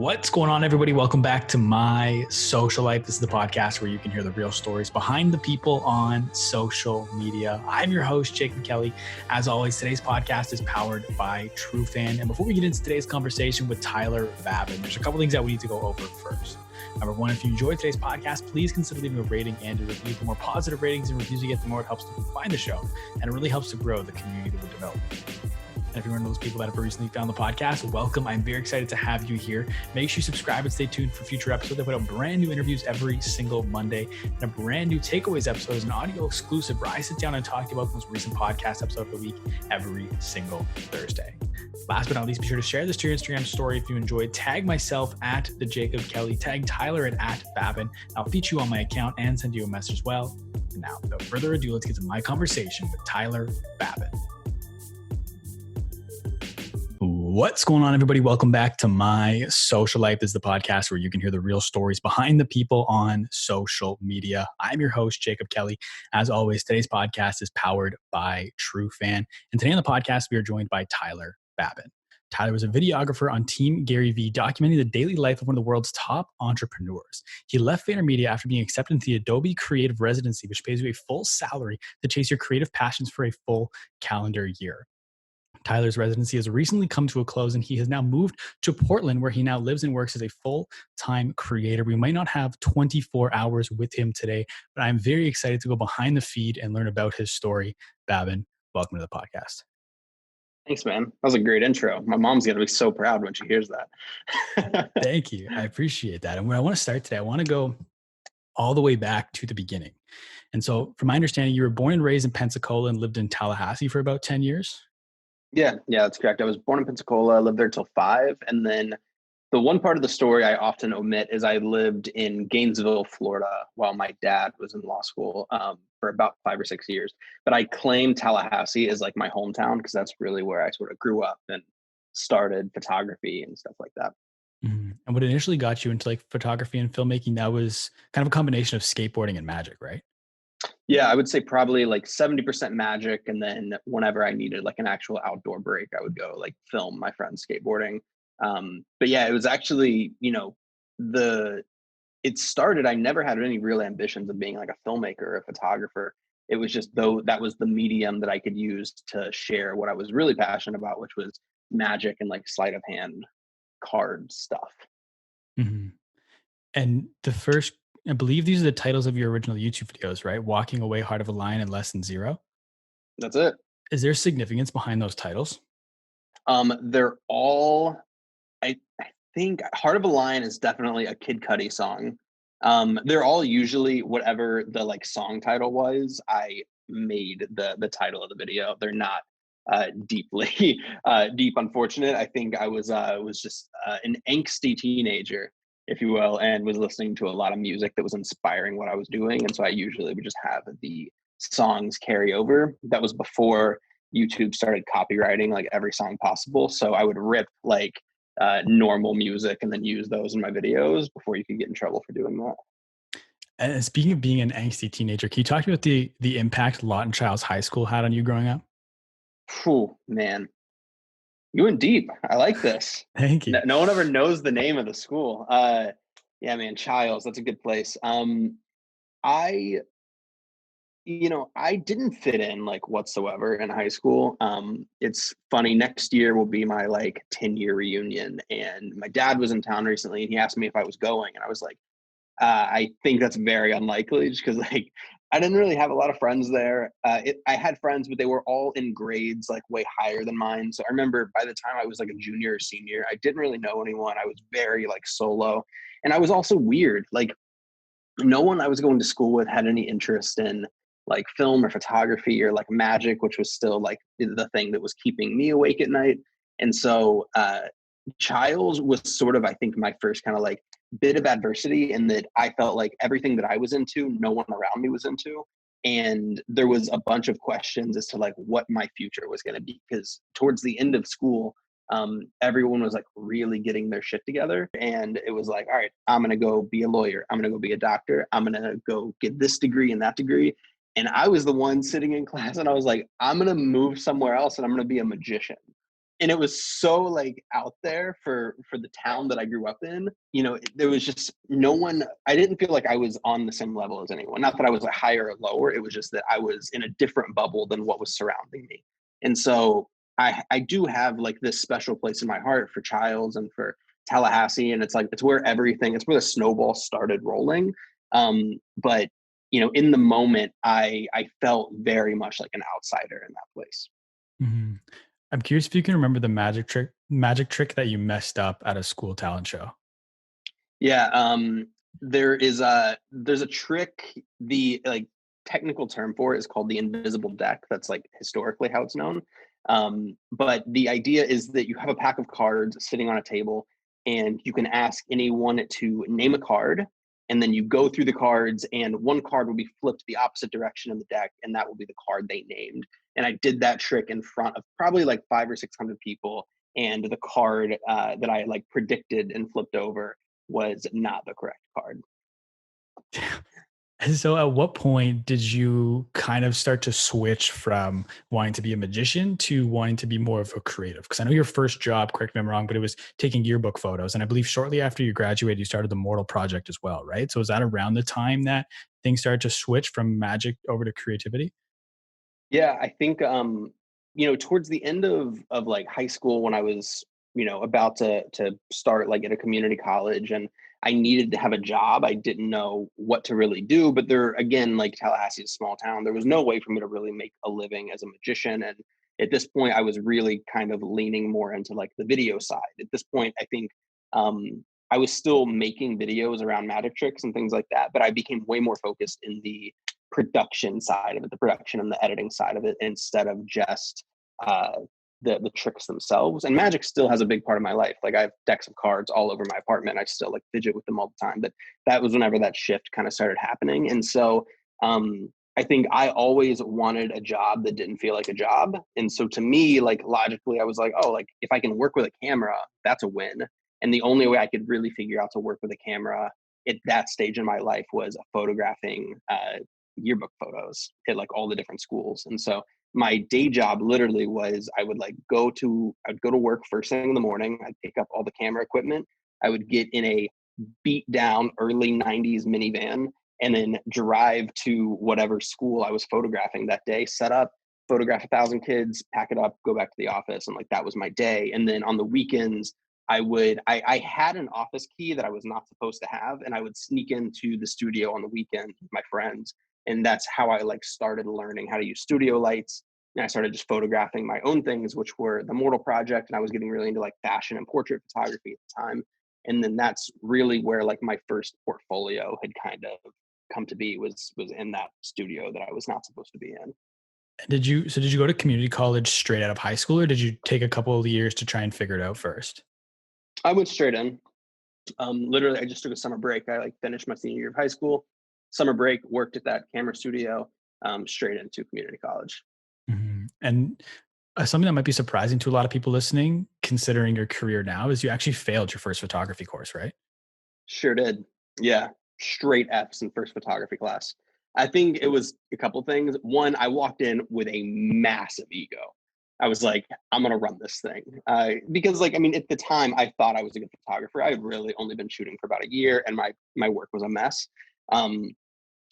What's going on, everybody? Welcome back to My Social Life. This is the podcast where you can hear the real stories behind the people on social media. I'm your host, Jacob Kelly. As always, today's podcast is powered by TrueFan. And before we get into today's conversation with Tyler Babin, there's a couple things that we need to go over first. Number one, if you enjoyed today's podcast, please consider leaving a rating and a review. The more positive ratings and reviews you get, the more it helps people find the show, and it really helps to grow the community that we're developing. And if you're one of those people that have recently found the podcast, welcome. I'm very excited to have you here. Make sure you subscribe and stay tuned for future episodes. I put out brand new interviews every single Monday. And a brand new Takeaways episode is an audio exclusive where I sit down and talk to you about the most recent podcast episode of the week every single Thursday. Last but not least, be sure to share this to your Instagram story if you enjoyed. Tag myself at the Jacob Kelly. Tag Tyler at Babin. I'll feature you on my account and send you a message as well. And now, without further ado, let's get to my conversation with Tyler Babin. What's going on, everybody? Welcome back to My Social Life. This is the podcast where you can hear the real stories behind the people on social media. I'm your host, Jacob Kelly. As always, today's podcast is powered by TrueFan. And today on the podcast, we are joined by Tyler Babin. Tyler was a videographer on Team GaryVee, documenting the daily life of one of the world's top entrepreneurs. He left VaynerMedia after being accepted into the Adobe Creative Residency, which pays you a full salary to chase your creative passions for a full calendar year. Tyler's residency has recently come to a close, and he has now moved to Portland, where he now lives and works as a full-time creator. We might not have 24 hours with him today, but I'm very excited to go behind the feed and learn about his story. Babin, welcome to the podcast. Thanks, man. That was a great intro. My mom's going to be so proud when she hears that. Thank you. I appreciate that. And where I want to start today, I want to go all the way back to the beginning. And so from my understanding, you were born and raised in Pensacola and lived in Tallahassee for about 10 years. Yeah, that's correct. I was born in Pensacola, lived there till 5. And then the one part of the story I often omit is I lived in Gainesville, Florida, while my dad was in law school for about 5 or 6 years. But I claim Tallahassee as like my hometown because that's really where I sort of grew up and started photography and stuff like that. Mm-hmm. And what initially got you into like photography and filmmaking, that was kind of a combination of skateboarding and magic, right? Yeah, I would say probably like 70% magic. And then whenever I needed like an actual outdoor break, I would go like film my friends skateboarding. But yeah, it was actually, it started, I never had any real ambitions of being like a filmmaker or a photographer. It was just though that was the medium that I could use to share what I was really passionate about, which was magic and like sleight of hand card stuff. Mm-hmm. And I believe these are the titles of your original YouTube videos, right? Walking Away, Heart of a Lion, and Less Than Zero. That's it. Is there significance behind those titles? They're all, I think Heart of a Lion is definitely a Kid Cudi song. They're all usually whatever the like song title was, I made the title of the video. They're not deeply deep, unfortunate. I think I was just an angsty teenager, if you will, and was listening to a lot of music that was inspiring what I was doing. And so I usually would just have the songs carry over. That was before YouTube started copywriting like every song possible. So I would rip like normal music and then use those in my videos before you could get in trouble for doing that. And speaking of being an angsty teenager, can you talk about the impact Lawton Childs High School had on you growing up? Phew, man. You went deep. I like this. Thank you. No one ever knows the name of the school. Yeah, man, Childs, that's a good place. I didn't fit in like whatsoever in high school. It's funny, next year will be my like 10-year reunion, and my dad was in town recently and he asked me if I was going, and I was like, I think that's very unlikely just because like I didn't really have a lot of friends there. I had friends, but they were all in grades like way higher than mine. So I remember by the time I was like a junior or senior, I didn't really know anyone. I was very like solo, and I was also weird. Like no one I was going to school with had any interest in like film or photography or like magic, which was still like the thing that was keeping me awake at night. And so Childs was sort of, I think, my first kind of like bit of adversity, in that I felt like everything that I was into, no one around me was into. And there was a bunch of questions as to like what my future was going to be, because towards the end of school, everyone was like really getting their shit together. And it was like, all right, I'm going to go be a lawyer. I'm going to go be a doctor. I'm going to go get this degree and that degree. And I was the one sitting in class and I was like, I'm going to move somewhere else and I'm going to be a magician. and it was so like out there for the town that I grew up in. There was just no one. I didn't feel like I was on the same level as anyone. Not that I was like higher or lower. It was just that I was in a different bubble than what was surrounding me. And so I do have like this special place in my heart for Childs and for Tallahassee, and it's where it's where the snowball started rolling. But in the moment, I felt very much like an outsider in that place. Mhm. I'm curious if you can remember the magic trick that you messed up at a school talent show. Yeah, there's a trick. The like technical term for it is called the invisible deck. That's like historically how it's known. But the idea is that you have a pack of cards sitting on a table, and you can ask anyone to name a card, and then you go through the cards, and one card will be flipped the opposite direction in the deck, and that will be the card they named. And I did that trick in front of probably like 500 or 600 people, and the card that I like predicted and flipped over was not the correct card. And so at what point did you kind of start to switch from wanting to be a magician to wanting to be more of a creative? Because I know your first job, correct me if I'm wrong, but it was taking yearbook photos. And I believe shortly after you graduated, you started the Mortal Project as well, right? So was that around the time that things started to switch from magic over to creativity? Yeah, I think towards the end of like high school when I was, about to start like at a community college and I needed to have a job. I didn't know what to really do, but there again, like Tallahassee is a small town. There was no way for me to really make a living as a magician. And at this point, I was really kind of leaning more into like the video side. At this point, I think I was still making videos around magic tricks and things like that, but I became way more focused in the production side of it, the production and the editing side of it, instead of just uh, the tricks themselves. And magic still has a big part of my life. Like I have decks of cards all over my apartment. I still like fidget with them all the time. But that was whenever that shift kind of started happening. And so I think I always wanted a job that didn't feel like a job. And so to me, like logically, I was like, oh, like if I can work with a camera, that's a win. And the only way I could really figure out to work with a camera at that stage in my life was photographing yearbook photos at like all the different schools. And so my day job literally was I'd go to work first thing in the morning. I'd pick up all the camera equipment. I would get in a beat down early 90s minivan and then drive to whatever school I was photographing that day, set up, photograph 1,000 kids, pack it up, go back to the office. And like that was my day. And then on the weekends, I had an office key that I was not supposed to have, and I would sneak into the studio on the weekend with my friends. And that's how I like started learning how to use studio lights. And I started just photographing my own things, which were the Mortal Project. And I was getting really into like fashion and portrait photography at the time. And then that's really where like my first portfolio had kind of come to be was in that studio that I was not supposed to be in. Did you go to community college straight out of high school, or did you take a couple of years to try and figure it out first? I went straight in. Literally, I just took a summer break. I like finished my senior year of high school, summer break, worked at that camera studio, straight into community college. And something that might be surprising to a lot of people listening, considering your career now, is you actually failed your first photography course, right? Sure did. Yeah, straight F's in first photography class. I think it was a couple things. One, I walked in with a massive ego. I was like, I'm gonna run this thing because, like, I mean, at the time, I thought I was a good photographer. I had really only been shooting for about a year, and my work was a mess. Um,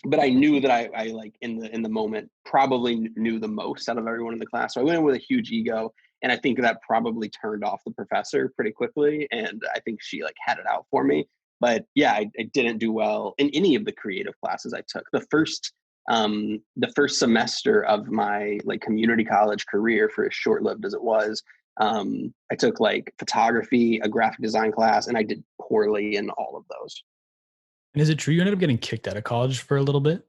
but I knew that I like in the moment probably knew the most out of everyone in the class. So I went in with a huge ego, and I think that probably turned off the professor pretty quickly. And I think she like had it out for me. But yeah, I didn't do well in any of the creative classes I took. The first semester of my like community college career, for as short lived as it was, I took like photography, a graphic design class, and I did poorly in all of those. And is it true you ended up getting kicked out of college for a little bit?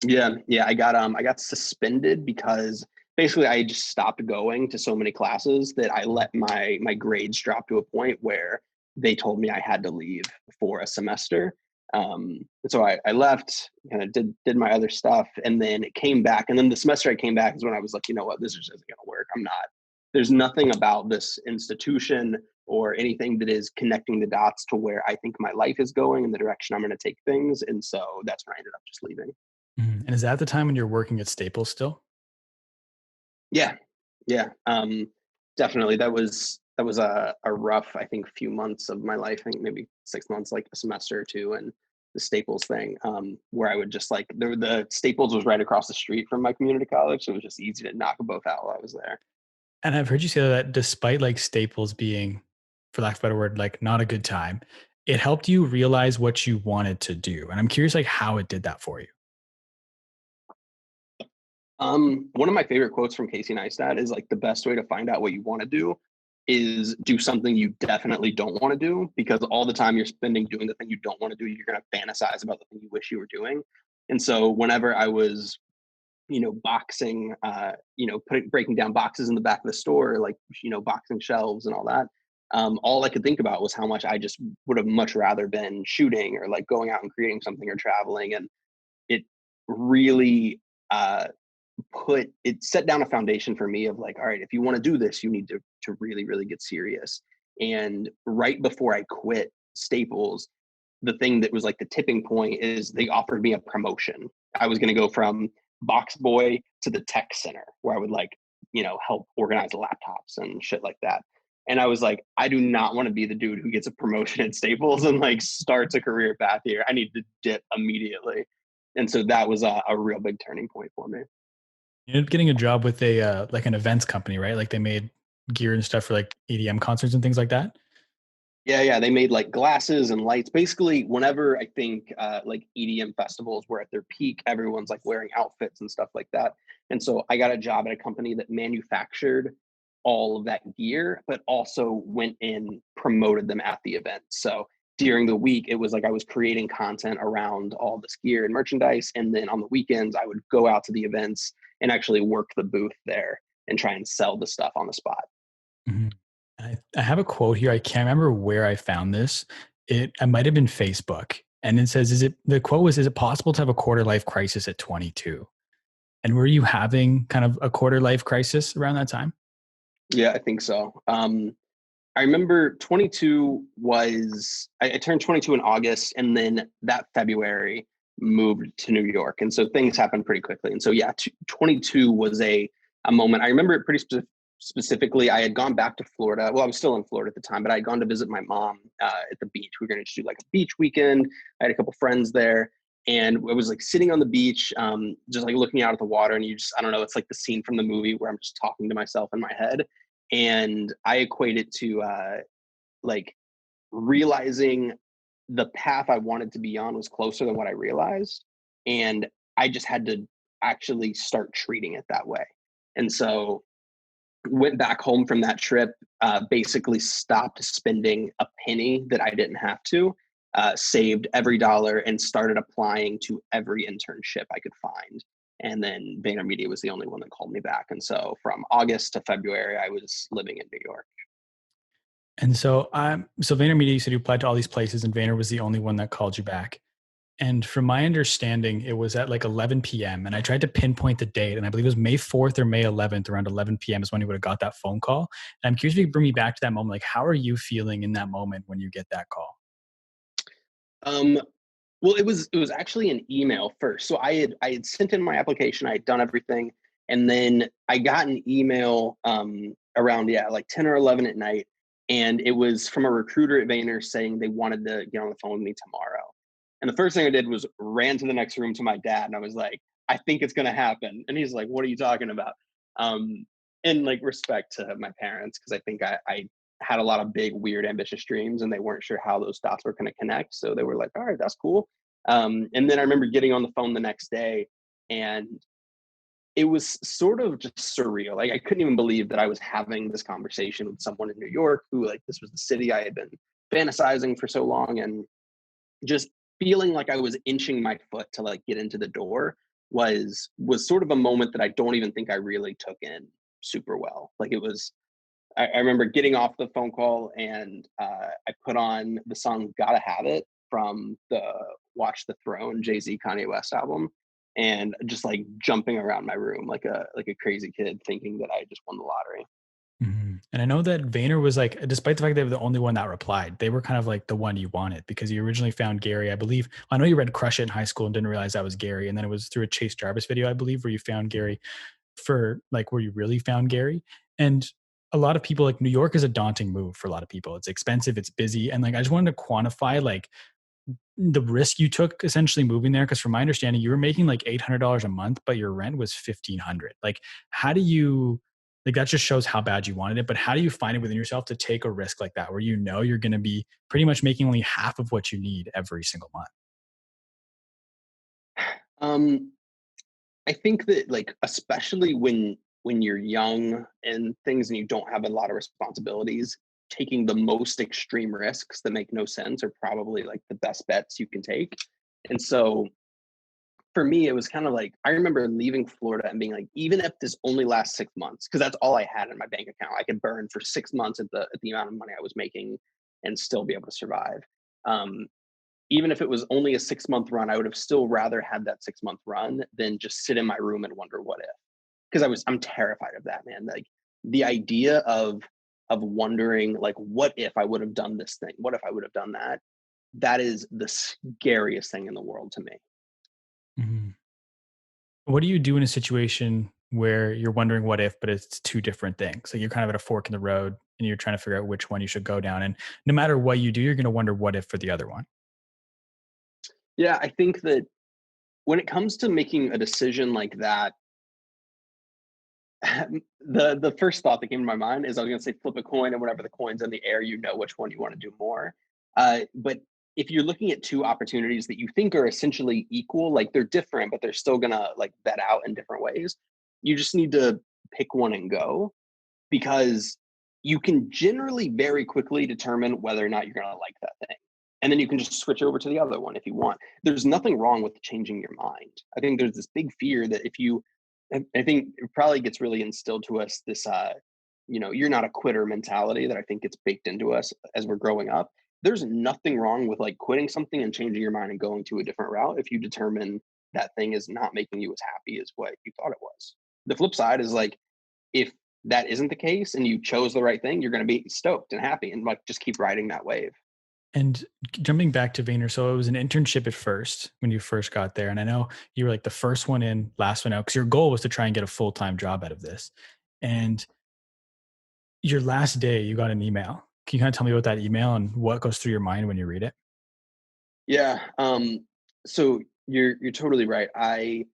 Yeah, I got suspended because basically I just stopped going to so many classes that I let my grades drop to a point where they told me I had to leave for a semester. And so I left, kind of did my other stuff, and then it came back. And then the semester I came back is when I was like, you know what, this just isn't going to work. I'm not. There's nothing about this institution or anything that is connecting the dots to where I think my life is going and the direction I'm going to take things. And so that's when I ended up just leaving. And is that the time when you're working at Staples still? Yeah, yeah. definitely. That was a rough, I think, few months of my life. I think maybe 6 months, like a semester or two, and the Staples thing, where I would just like the Staples was right across the street from my community college, so it was just easy to knock them both out while I was there. And I've heard you say that despite like Staples being, for lack of a better word, like not a good time, it helped you realize what you wanted to do. And I'm curious like how it did that for you. One of my favorite quotes from Casey Neistat is like the best way to find out what you want to do is do something you definitely don't want to do, because all the time you're spending doing the thing you don't want to do, you're going to fantasize about the thing you wish you were doing. And so whenever I was, boxing, breaking down boxes in the back of the store, like, boxing shelves and all I could think about was how much I just would have much rather been shooting or like going out and creating something or traveling. And it really, uh, it set down a foundation for me of like, all right, if you want to do this, you need to really, really get serious. And right before I quit Staples, the thing that was like the tipping point is they offered me a promotion. I was going to go from box boy to the tech center where I would like, help organize laptops and shit like that. And I was like, I do not want to be the dude who gets a promotion at Staples and like starts a career path here. I need to dip immediately. And so that was a real big turning point for me. You ended up getting a job with a like an events company, right? Like they made gear and stuff for like EDM concerts and things like that. Yeah, yeah. They made like glasses and lights. Basically, whenever I think like EDM festivals were at their peak, everyone's like wearing outfits and stuff like that. And so I got a job at a company that manufactured all of that gear, but also went and promoted them at the event. So during the week, it was like I was creating content around all this gear and merchandise. And then on the weekends, I would go out to the events and actually work the booth there and try and sell the stuff on the spot. Mhm. I have a quote here. I can't remember where I found this. I might have been Facebook. And it says, the quote was, is it possible to have a quarter life crisis at 22? And were you having kind of a quarter life crisis around that time? Yeah, I think so. I remember 22 I turned 22 in August, and then that February moved to New York. And so things happened pretty quickly. And so, yeah, 22 was a moment. I remember it pretty specifically. I had gone back to Florida. Well, I was still in Florida at the time, but I had gone to visit my mom at the beach. We were going to do like a beach weekend. I had a couple friends there. And I was like sitting on the beach, just like looking out at the water. And I don't know, it's like the scene from the movie where I'm just talking to myself in my head. And I equate it to like realizing the path I wanted to be on was closer than what I realized. And I just had to actually start treating it that way. And so went back home from that trip, basically stopped spending a penny that I didn't have to, saved every dollar and started applying to every internship I could find. And then VaynerMedia was the only one that called me back. And so from August to February, I was living in New York. And so VaynerMedia, you said you applied to all these places and Vayner was the only one that called you back. And from my understanding, it was at like 11 p.m. And I tried to pinpoint the date, and I believe it was May 4th or May 11th, around 11 p.m. is when you would have got that phone call. And I'm curious if you could bring me back to that moment. Like, how are you feeling in that moment when you get that call? Um, well, it was actually an email first. So I had sent in my application, I had done everything, and then I got an email around, yeah, like 10 or 11 at night, and it was from a recruiter at Vayner saying they wanted to get on the phone with me tomorrow. And the first thing I did was ran to the next room to my dad, and I was like, I think it's gonna happen. And he's like, what are you talking about? Um, in like respect to my parents, because I think I had a lot of big, weird, ambitious dreams, and they weren't sure how those dots were going to connect. So they were like, all right, that's cool. And then I remember getting on the phone the next day, and it was sort of just surreal. Like I couldn't even believe that I was having this conversation with someone in New York who, like, this was the city I had been fantasizing for so long, and just feeling like I was inching my foot to like get into the door was sort of a moment that I don't even think I really took in super well. Like it was, I remember getting off the phone call, and I put on the song "Gotta Have It" from the Watch the Throne Jay-Z Kanye West album, and just like jumping around my room like a crazy kid, thinking that I just won the lottery. Mhm. And I know that Vayner was like, despite the fact they were the only one that replied, they were kind of like the one you wanted because you originally found Gary, I believe. I know you read Crush It in high school and didn't realize that was Gary. And then it was through a Chase Jarvis video, I believe, where you found Gary for like where you really found Gary. And a lot of people, like, New York is a daunting move for a lot of people. It's expensive, it's busy, and, like, I just wanted to quantify, like, the risk you took essentially moving there, because from my understanding, you were making, like, $800 a month, but your rent was 1,500. Like, how do you like, that just shows how bad you wanted it, but how do you find it within yourself to take a risk like that, where you know you're gonna be pretty much making only half of what you need every single month? Um, I think that like especially when you're young and things and you don't have a lot of responsibilities, taking the most extreme risks that make no sense are probably like the best bets you can take. And so for me, it was kind of like I remember leaving Florida and being like, even if this only lasts 6 months, because that's all I had in my bank account, I could burn for 6 months at the amount of money I was making and still be able to survive. Um, Even if it was only a 6 month run, I would have still rather had that 6 month run than just sit in my room and wonder what if. Because I'm terrified of that, man. Like the idea of wondering like what if I would have done this thing? What if I would have done that? That is the scariest thing in the world to me. Mhm. What do you do in a situation where you're wondering what if, but it's two different things? So you're kind of at a fork in the road and you're trying to figure out which one you should go down. And no matter what you do, you're going to wonder what if for the other one. Yeah, I think that when it comes to making a decision like that, the first thought that came to my mind is I was going to say flip a coin, and whenever the coin's in the air, you know which one you want to do more. But if you're looking at two opportunities that you think are essentially equal, like they're different, but they're still gonna like bet out in different ways, you just need to pick one and go, because you can generally very quickly determine whether or not you're gonna like that thing. And then you can just switch over to the other one if you want. There's nothing wrong with changing your mind. I think there's this big fear that if you I think it probably gets really instilled to us this you're not a quitter mentality that I think gets baked into us as we're growing up. There's nothing wrong with like quitting something and changing your mind and going to a different route if you determine that thing is not making you as happy as what you thought it was. The flip side is like if that isn't the case and you chose the right thing, you're going to be stoked and happy and like just keep riding that wave. And jumping back to Vayner, so it was an internship at first when you first got there. And I know you were like the first one in, last one out, because your goal was to try and get a full time job out of this. And your last day, you got an email. Can you kind of tell me about that email and what goes through your mind when you read it? Yeah. So you're totally right. I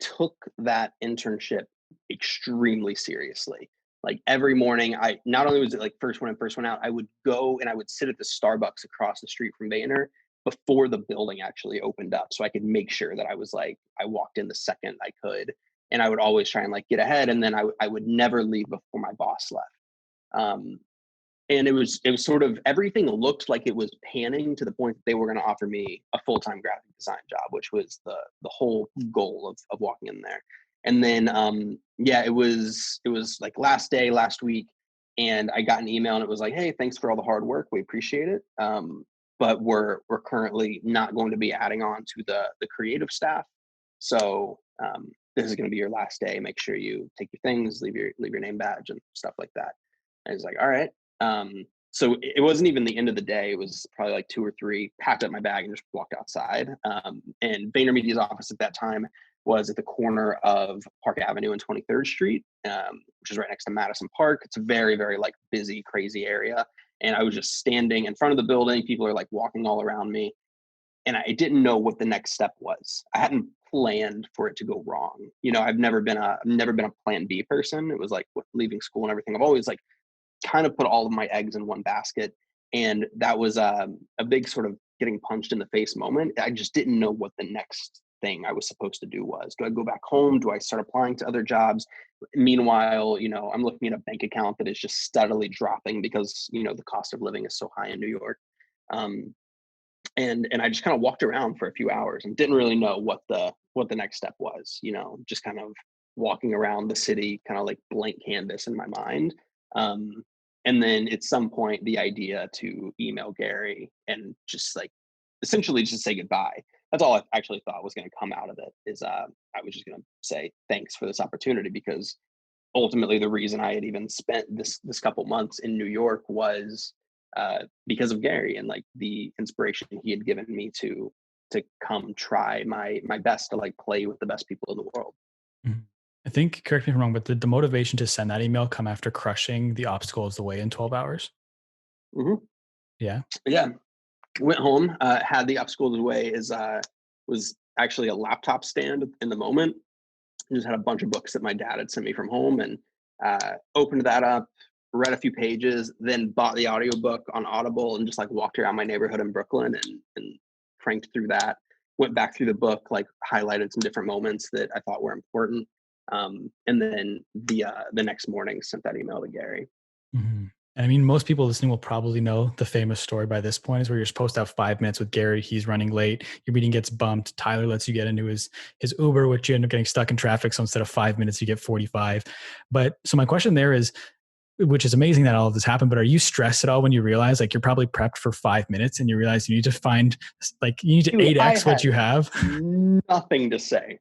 took that internship extremely seriously. Like every morning, I not only was it like first one in, first one out, I would go and I would sit at the Starbucks across the street from Vayner before the building actually opened up, so I could make sure that I was like I walked in the second I could, and I would always try and like get ahead, and then I would never leave before my boss left. Um, and it was sort of everything looked like it was panning to the point that they were going to offer me a full-time graphic design job, which was the whole goal of walking in there. And then yeah, it was like last day last week, and I got an email and it was like, hey, thanks for all the hard work, we appreciate it, but we're currently not going to be adding on to the creative staff, so this is going to be your last day, make sure you take your things, leave your name badge and stuff like that. And I was like, all right. So it wasn't even the end of the day. It was probably like two or three, packed up my bag and just walked outside. And VaynerMedia's office at that time was at the corner of Park Avenue and 23rd Street, which is right next to Madison Park. It's a very, very like busy, crazy area. And I was just standing in front of the building. People are like walking all around me. And I didn't know what the next step was. I hadn't planned for it to go wrong. I've never been a plan B person. It was like with leaving school and everything. I've always like kind of put all of my eggs in one basket. And that was a big sort of getting punched in the face moment. I just didn't know what the next thing I was supposed to do was. Do I go back home? Do I start applying to other jobs? Meanwhile, I'm looking at a bank account that is just steadily dropping because, the cost of living is so high in New York. Um, and I just kind of walked around for a few hours and didn't really know what the next step was, just kind of walking around the city, kind of like blank canvas in my mind. Um, and then at some point, the idea to email Gary and just like essentially just say goodbye. That's all I actually thought was going to come out of it is I was just going to say thanks for this opportunity, because ultimately the reason I had even spent this couple months in New York was because of Gary and like the inspiration he had given me to come try my best to like play with the best people in the world. Mhm. I think, correct me if I'm wrong, but did the motivation to send that email come after crushing the obstacle is the way in 12 hours? Hmm. Yeah. Yeah, went home, had the obstacle of the way is was actually a laptop stand in the moment. I just had a bunch of books that my dad had sent me from home, and opened that up, read a few pages, then bought the audiobook on Audible and just like walked around my neighborhood in Brooklyn and cranked through that. Went back through the book, like highlighted some different moments that I thought were important, and then the next morning sent that email to Gary. Mhm. And I mean, most people listening will probably know the famous story by this point is where you're supposed to have 5 minutes with Gary. He's running late. Your meeting gets bumped. Tyler lets you get into his Uber, which you end up getting stuck in traffic. So instead of 5 minutes, you get 45. But so my question there is, which is amazing that all of this happened, but are you stressed at all when you realize like you're probably prepped for 5 minutes and you realize you need to find like you need to Dude, I 8x what had you have? nothing to say.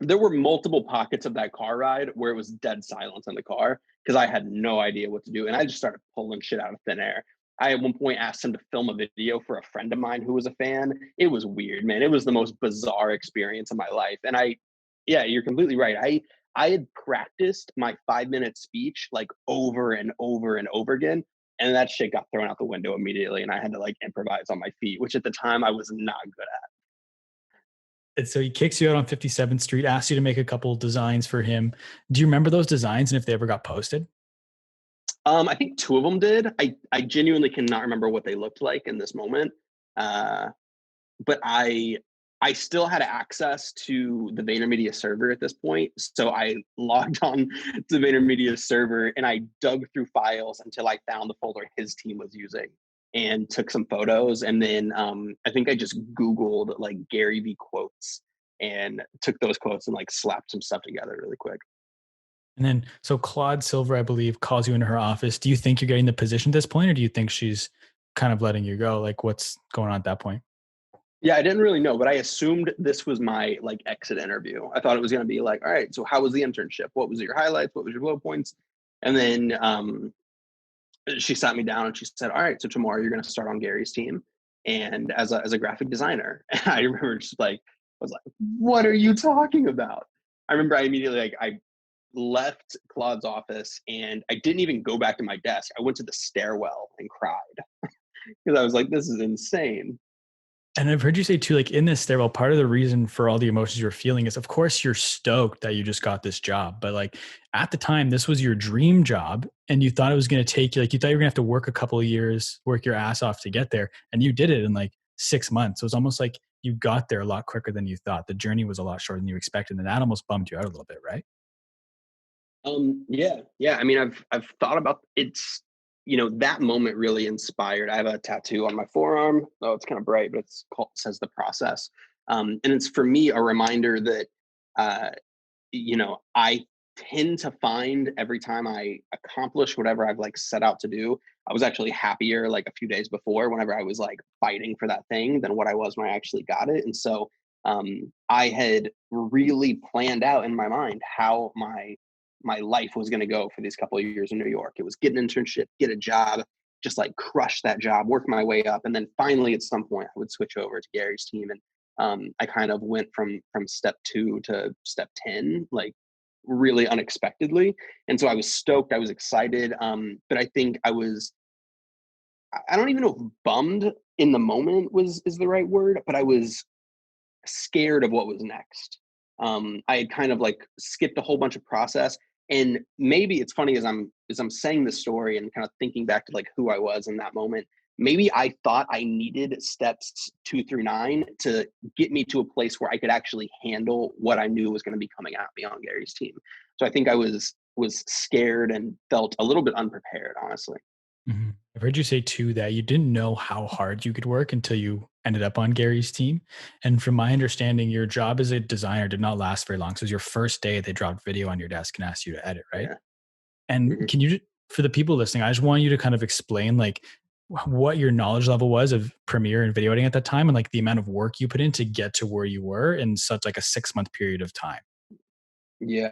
There were multiple pockets of that car ride where it was dead silence in the car because I had no idea what to do. And I just started pulling shit out of thin air. I at one point asked him to film a video for a friend of mine who was a fan. It was weird, man. It was the most bizarre experience of my life. And yeah, you're completely right. I had practiced my 5 minute speech like over and over and over again. And that shit got thrown out the window immediately. And I had to like improvise on my feet, which at the time I was not good at. And so he kicks you out on 57th Street, asks you to make a couple designs for him. Do you remember those designs and if they ever got posted? I think two of them did. I genuinely cannot remember what they looked like in this moment. Uh, but I still had access to the VaynerMedia server at this point. So I logged on to the VaynerMedia server and I dug through files until I found the folder his team was using and took some photos. And then I think I just Googled like GaryVee quotes and took those quotes and like slapped some stuff together really quick. And then, so Claude Silver, I believe, calls you into her office. Do you think you're getting the position at this point, or do you think she's kind of letting you go? Like, what's going on at that point? Yeah, I didn't really know, but I assumed this was my like exit interview. I thought it was going to be like, all right, so how was the internship? What was your highlights? What was your low points? And then she sat me down and she said, all right, so tomorrow you're going to start on Gary's team and as a graphic designer. And I remember just like, I was like, what are you talking about? I remember I immediately like I left Claude's office and I didn't even go back to my desk. I went to the stairwell and cried because I was like, this is insane. And I've heard you say too, like in this stairwell, part of the reason for all the emotions you're feeling is, of course, you're stoked that you just got this job. But like at the time, this was your dream job, and you thought it was going to take you, like you thought you were going to have to work a couple of years, work your ass off to get there, and you did it in like 6 months. So it was almost like you got there a lot quicker than you thought. The journey was a lot shorter than you expected, and that almost bummed you out a little bit, right? Yeah. I mean, I've thought about it's, that moment really inspired. I have a tattoo on my forearm. Oh, it's kind of bright, but it's called says the process. And it's for me a reminder that, uh, I tend to find every time I accomplish whatever I've like set out to do, I was actually happier like a few days before whenever I was like fighting for that thing than what I was when I actually got it. And so I had really planned out in my mind how my life was going to go for these couple of years in New York. It was get an internship, get a job, just like crush that job, work my way up, and then finally at some point I would switch over to Gary's team. And I kind of went from step 2 to step 10, like really unexpectedly. And so I was stoked, I was excited, but I think I don't even know if bummed in the moment was is the right word, but I was scared of what was next. I had kind of like skipped a whole bunch of process, and maybe it's funny as I'm saying this story and kind of thinking back to like who I was in that moment. Maybe I thought I needed steps 2 through 9 to get me to a place where I could actually handle what I knew was going to be coming at me on Gary's team. So I think I was scared and felt a little bit unprepared, honestly. Mhm. I've heard you say too that you didn't know how hard you could work until you ended up on Gary's team. And from my understanding, your job as a designer did not last very long. So it was your first day they dropped video on your desk and asked you to edit, right? Yeah. And Mhm. can you, for the people listening, I just want you to kind of explain like what your knowledge level was of Premiere and video editing at that time, and like the amount of work you put in to get to where you were in such like a 6 month period of time. Yeah.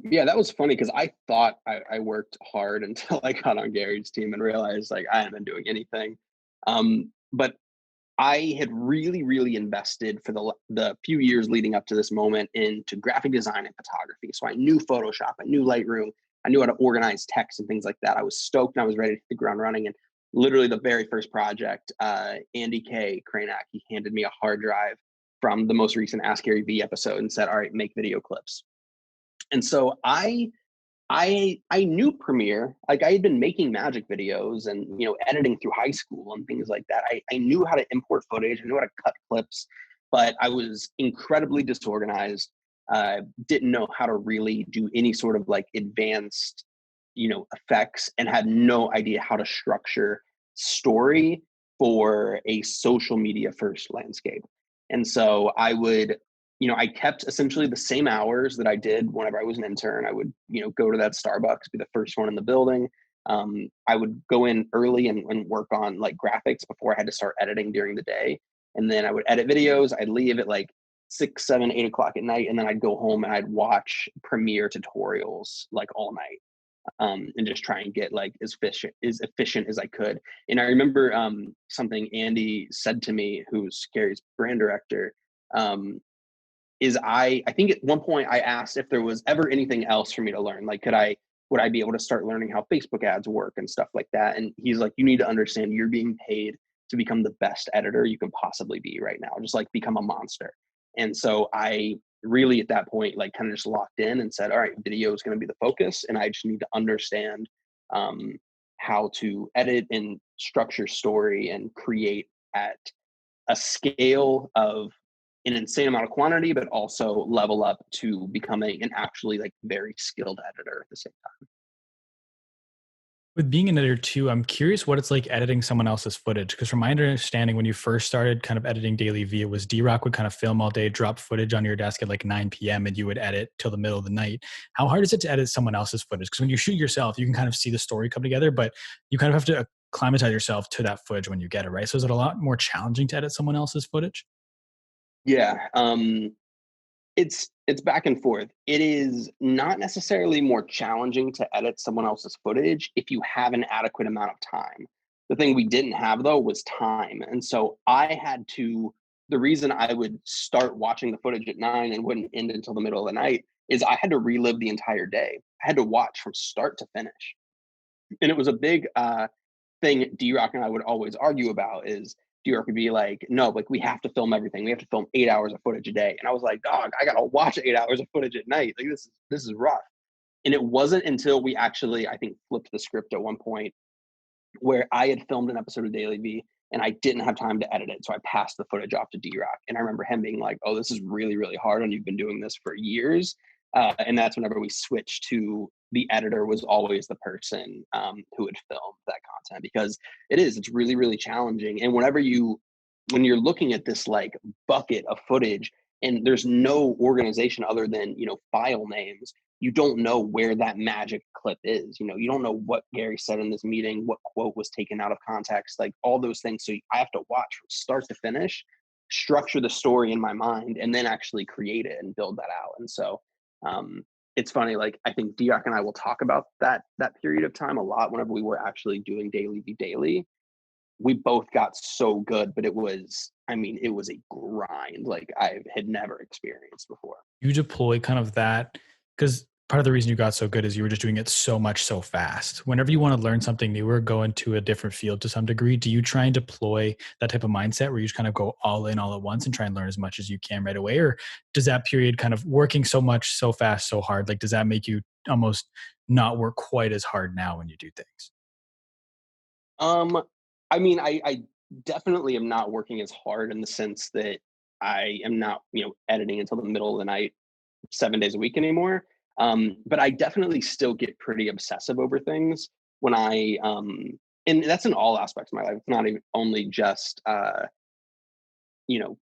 Yeah, that was funny because I thought I worked hard until I got on Gary's team and realized like I haven't been doing anything. But I had really, really invested for the few years leading up to this moment into graphic design and photography. So I knew Photoshop, I knew Lightroom, I knew how to organize text and things like that. I was stoked and I was ready to hit the ground running. And literally the very first project, Andy K. Kranak, he handed me a hard drive from the most recent Ask Gary V episode and said, all right, make video clips. And so I knew Premiere, like I had been making magic videos and, editing through high school and things like that. I knew how to import footage, I knew how to cut clips, but I was incredibly disorganized. Didn't know how to really do any sort of like advanced, effects, and had no idea how to structure story for a social media first landscape. And so I kept essentially the same hours that I did whenever I was an intern. I would, go to that Starbucks, be the first one in the building. I would go in early and work on like graphics before I had to start editing during the day. And then I would edit videos. I'd leave at like 6, 7, 8 o'clock at night. And then I'd go home and I'd watch Premiere tutorials like all night. And just try and get like as efficient as I could. And I remember something Andy said to me, who's Gary's brand director, is I think at one point I asked if there was ever anything else for me to learn. Like, would I be able to start learning how Facebook ads work and stuff like that? And he's like, you need to understand you're being paid to become the best editor you can possibly be right now. Just like become a monster. And so I really at that point, like kind of just locked in and said, all right, video is going to be the focus. And I just need to understand how to edit and structure story and create at a scale of an insane amount of quantity, but also level up to becoming an actually like very skilled editor at the same time. With being an editor too, I'm curious what it's like editing someone else's footage. Because from my understanding, when you first started kind of editing DailyVee, it was D-Rock would kind of film all day, drop footage on your desk at like 9 p.m. and you would edit till the middle of the night. How hard is it to edit someone else's footage? Because when you shoot yourself, you can kind of see the story come together, but you kind of have to acclimatize yourself to that footage when you get it, right? So is it a lot more challenging to edit someone else's footage? Yeah. It's back and forth. It is not necessarily more challenging to edit someone else's footage if you have an adequate amount of time. The thing we didn't have though was time. And so the reason I would start watching the footage at 9 and wouldn't end until the middle of the night is I had to relive the entire day. I had to watch from start to finish. And it was a big thing D-Rock and I would always argue about is D-Rock would be like, no, like we have to film everything. We have to film 8 hours of footage a day. And I was like, dog, I gotta watch 8 hours of footage at night. Like this is rough. And it wasn't until we actually, I think, flipped the script at one point where I had filmed an episode of DailyVee and I didn't have time to edit it. So I passed the footage off to D-Rock. And I remember him being like, oh, this is really, really hard. And you've been doing this for years. And that's whenever we switched to the editor was always the person who would film that content because it's really, really challenging. And when you're looking at this like bucket of footage and there's no organization other than, file names, you don't know where that magic clip is. You don't know what Gary said in this meeting, what quote was taken out of context, like all those things. So I have to watch from start to finish, structure the story in my mind, and then actually create it and build that out. And so it's funny, like I think Diak and I will talk about that period of time a lot whenever we were actually doing DailyVee Daily. We both got so good, but it was a grind like I had never experienced before. You deploy kind of that because part of the reason you got so good is you were just doing it so much so fast. Whenever you want to learn something new or go into a different field to some degree, do you try and deploy that type of mindset where you just kind of go all in all at once and try and learn as much as you can right away? Or does that period kind of working so much, so fast, so hard, like does that make you almost not work quite as hard now when you do things? I definitely am not working as hard in the sense that I am not, editing until the middle of the night 7 days a week anymore. But I definitely still get pretty obsessive over things when and that's in all aspects of my life. It's not even only just,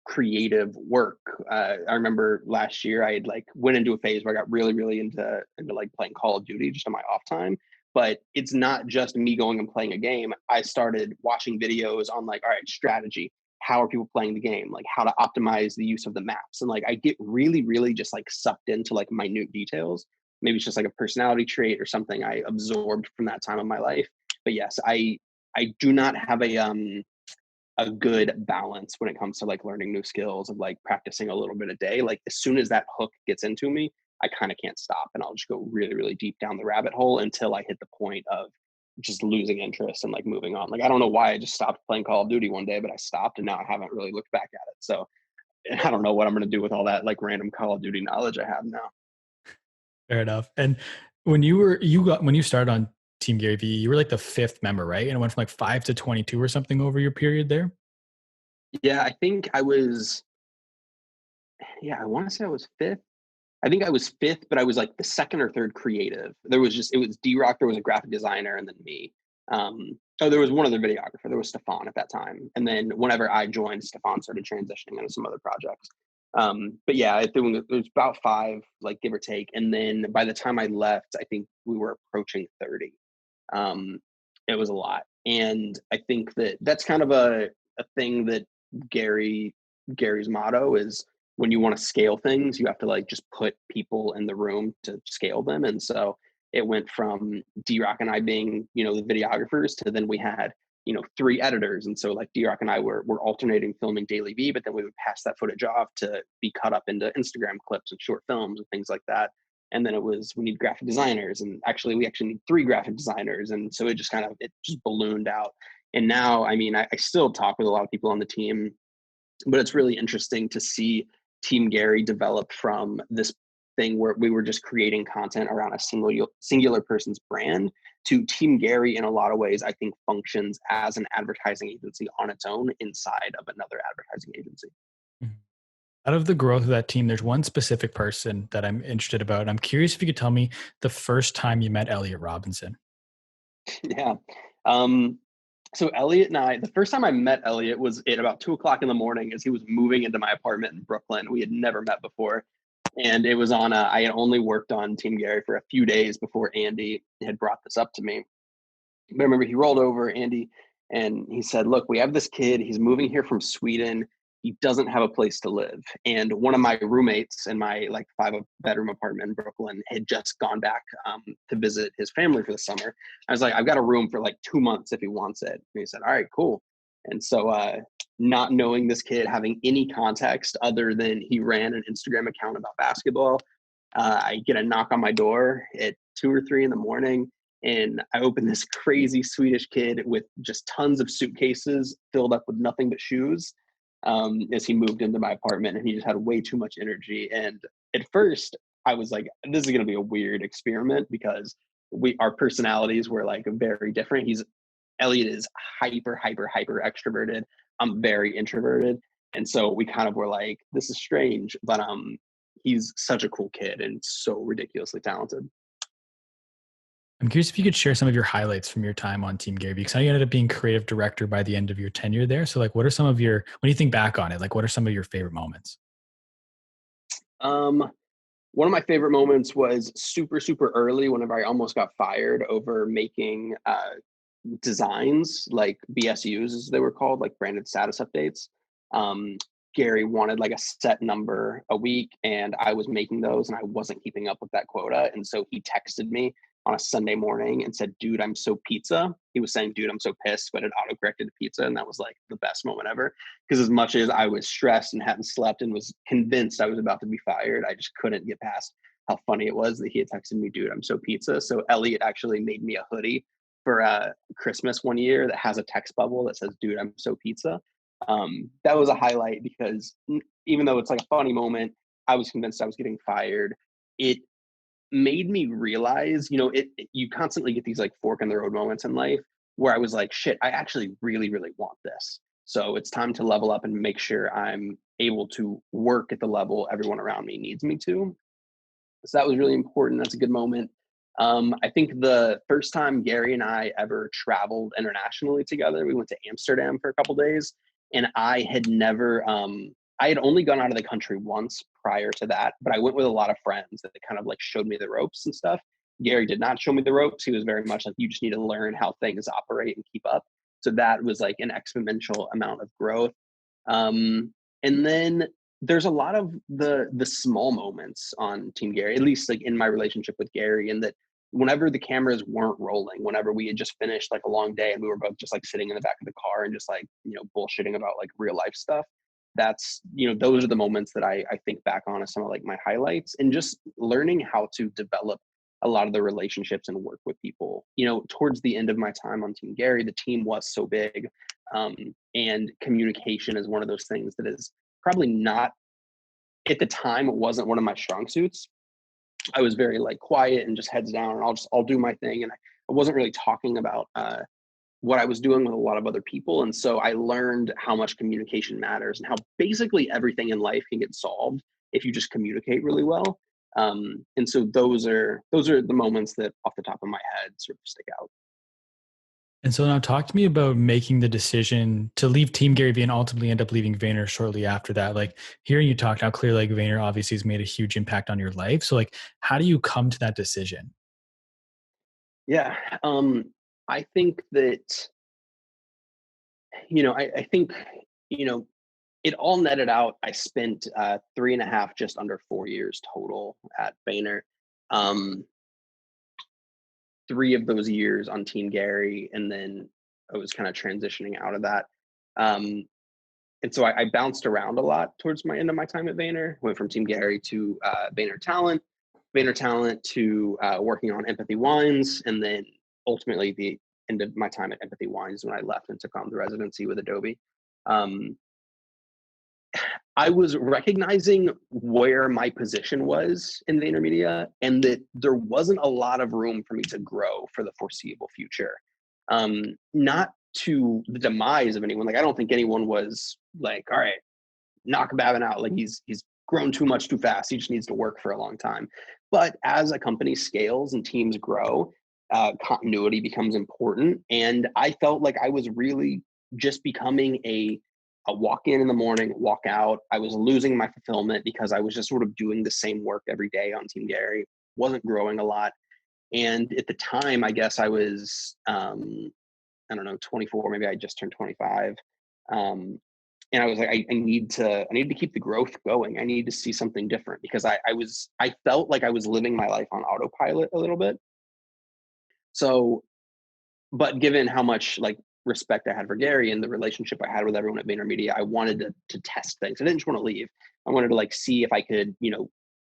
creative work. I remember last year I had like went into a phase where I got really, really into like playing Call of Duty just on my off time. But it's not just me going and playing a game. I started watching videos on like, all right, strategy. How are people playing the game? Like how to optimize the use of the maps. And like I get really, really just like sucked into like minute details. Maybe it's just like a personality trait or something I absorbed from that time of my life. But yes, I do not have a good balance when it comes to like learning new skills and like practicing a little bit a day. Like as soon as that hook gets into me, I kind of can't stop, and I'll just go really, really deep down the rabbit hole until I hit the point of just losing interest and like moving on. Like I don't know why I just stopped playing Call of Duty one day, but I stopped and now I haven't really looked back at it. So I don't know what I'm going to do with all that like random Call of Duty knowledge I have now. Fair enough. And when when you started on Team GaryVee, you were like the fifth member, right? And it went from like 5 to 22 or something over your period there. Yeah, I think I was, yeah, I want to say I was fifth. I think I was fifth, but I was like the second or third creative. It was D-Rock, there was a graphic designer, and then me. There was one other videographer. There was Stefan at that time. And then whenever I joined, Stefan started transitioning into some other projects. But yeah, I think it was about five, like give or take. And then by the time I left, I think we were approaching 30. Um, it was a lot. And I think that that's kind of a thing that Gary's motto is, when you want to scale things, you have to like just put people in the room to scale them. And so it went from D-Rock and I being, the videographers, to then we had, three editors. And so like D-Rock and I were alternating filming daily V, but then we would pass that footage off to be cut up into Instagram clips and short films and things like that. And then it was, we need graphic designers, and we actually need three graphic designers. And so it just ballooned out. And now, I mean, I still talk with a lot of people on the team, but it's really interesting to see Team Gary develop from this thing where we were just creating content around a singular person's brand to Team Gary. In a lot of ways, I think functions as an advertising agency on its own inside of another advertising agency. Mhm. Out of the growth of that team, there's one specific person that I'm interested about. I'm curious if you could tell me the first time you met Elliot Robinson. Yeah. Um, so Elliot and I, the first time I met Elliot was at about 2 o'clock in the morning as he was moving into my apartment in Brooklyn. We had never met before. And it was I had only worked on Team Gary for a few days before Andy had brought this up to me. But I remember he rolled over, Andy, and he said, look, we have this kid. He's moving here from Sweden. He doesn't have a place to live. And one of my roommates in my like 5-bedroom apartment in Brooklyn had just gone back to visit his family for the summer. I was like, I've got a room for like 2 months if he wants it. And he said, all right, cool. And so not knowing this kid, having any context other than he ran an Instagram account about basketball, I get a knock on my door at 2 or 3 in the morning. And I opened this crazy Swedish kid with just tons of suitcases filled up with nothing but shoes, as he moved into my apartment, and he just had way too much energy. And at first I was like, this is going to be a weird experiment because our personalities were like very different. Elliot is hyper extroverted. I'm very introverted. And so we kind of were like, this is strange, but he's such a cool kid and so ridiculously talented. I'm curious if you could share some of your highlights from your time on Team Gary, because I know you ended up being creative director by the end of your tenure there. So like, what are some of when you think back on it, like what are some of your favorite moments? Um, One of my favorite moments was super early whenever I almost got fired over making designs, like BSUs as they were called, like branded status updates. Um, Gary wanted like a set number a week, and I was making those and I wasn't keeping up with that quota. And so he texted me on a Sunday morning and said, dude, I'm so pizza. He was saying, dude, I'm so pissed, but it auto-corrected to pizza. And that was like the best moment ever. Because as much as I was stressed and hadn't slept and was convinced I was about to be fired, I just couldn't get past how funny it was that he had texted me, dude, I'm so pizza. So Elliot actually made me a hoodie for Christmas one year that has a text bubble that says, dude, I'm so pizza. That was a highlight because even though it's like a funny moment, I was convinced I was getting fired. It made me realize, you constantly get these like fork in the road moments in life where I was like, shit, I actually really want this. So it's time to level up and make sure I'm able to work at the level everyone around me needs me to. So that was really important. That's a good moment. I think the first time Gary and I ever traveled internationally together, we went to Amsterdam for a couple days, and I had only gone out of the country once prior to that, but I went with a lot of friends that kind of like showed me the ropes and stuff. Gary did not show me the ropes. He was very much like, you just need to learn how things operate and keep up. So that was like an exponential amount of growth. And then there's a lot of the small moments on Team Gary, at least like in my relationship with Gary, and that whenever the cameras weren't rolling, whenever we had just finished like a long day and we were both just like sitting in the back of the car and just like, bullshitting about like real life stuff, that's, those are the moments that I think back on as some of like my highlights, and just learning how to develop a lot of the relationships and work with people. Towards the end of my time on Team Gary, the team was so big, and communication is one of those things that is probably not, at the time, it wasn't one of my strong suits. I was very like quiet and just heads down, and I'll do my thing, and I wasn't really talking about what I was doing with a lot of other people. And so I learned how much communication matters and how basically everything in life can get solved if you just communicate really well. And so those are the moments that off the top of my head sort of stick out. And so now talk to me about making the decision to leave Team GaryVee and ultimately end up leaving Vayner shortly after that. Like, hearing you talk now, clearly like Vayner obviously has made a huge impact on your life. So like, how do you come to that decision? Yeah. I think that, I think, it all netted out. I spent 3.5, just under 4 years total at Vayner. Um, 3 of those years on Team Gary, and then I was kind of transitioning out of that. Um, and so I bounced around a lot towards my end of my time at Vayner. Went from Team Gary to Vayner Talent to working on Empathy Wines, and then ultimately the end of my time at Empathy Wines when I left and took on the residency with Adobe. Um, I was recognizing where my position was in VaynerMedia, and that there wasn't a lot of room for me to grow for the foreseeable future. Not to the demise of anyone. Like, I don't think anyone was like, all right, knock Babin out. Like, he's grown too much too fast. He just needs to work for a long time. But as a company scales and teams grow, continuity becomes important. And I felt like I was really just becoming a walk in the morning, walk out. I was losing my fulfillment because I was just sort of doing the same work every day on Team Gary, wasn't growing a lot. And at the time, I guess I was, I don't know, 24, maybe I just turned 25. And I was like, I need to keep the growth going. I need to see something different, because I felt like I was living my life on autopilot a little bit. So, but given how much like respect I had for Gary and the relationship I had with everyone at VaynerMedia, I wanted to test things. I didn't just want to leave. I wanted to like see if I could,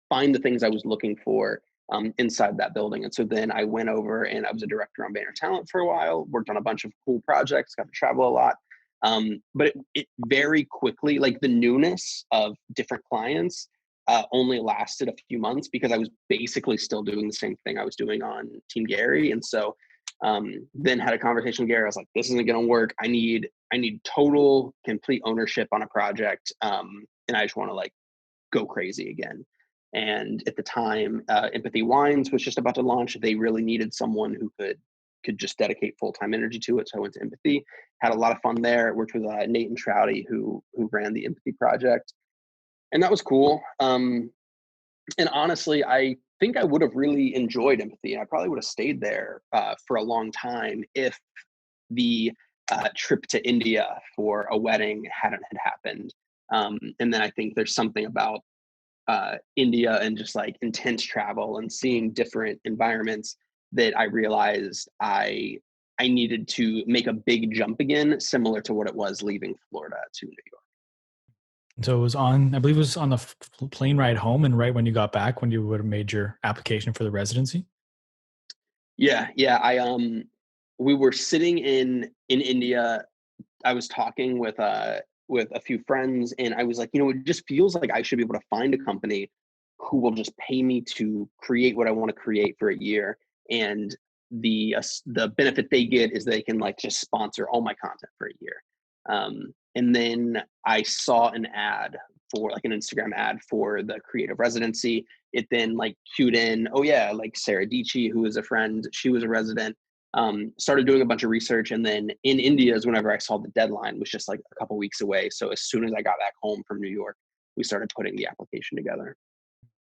find the things I was looking for inside that building. And so then I went over and I was a director on Vayner Talent for a while, worked on a bunch of cool projects, got to travel a lot. But it very quickly, like the newness of different clients only lasted a few months, because I was basically still doing the same thing I was doing on Team Gary. And so then had a conversation with Gary. I was like, this isn't going to work. I need total, complete ownership on a project. And I just want to like go crazy again. And at the time, Empathy Wines was just about to launch. They really needed someone who could just dedicate full-time energy to it. So I went to Empathy, had a lot of fun there. Worked with Nate and Trouty, who ran the Empathy project, and that was cool. And honestly, I think I would have really enjoyed Empathy. I probably would have stayed there for a long time if the trip to India for a wedding hadn't had happened. And then I think there's something about India and just like intense travel and seeing different environments that I realized I needed to make a big jump again, similar to what it was leaving Florida to New York. So it was on, I believe it was on the plane ride home, and right when you got back, when you would have made your application for the residency. Yeah. We were sitting in India. I was talking with a few friends, and I was like, it just feels like I should be able to find a company who will just pay me to create what I want to create for a year. And the benefit they get is they can like just sponsor all my content for a year. And then I saw an ad for like an Instagram ad for the creative residency. It then like cued in, oh yeah, like Sarah Dici, who is a friend, she was a resident. Started doing a bunch of research, and then in India is whenever I saw the deadline was just like a couple weeks away. So as soon as I got back home from New York, we started putting the application together.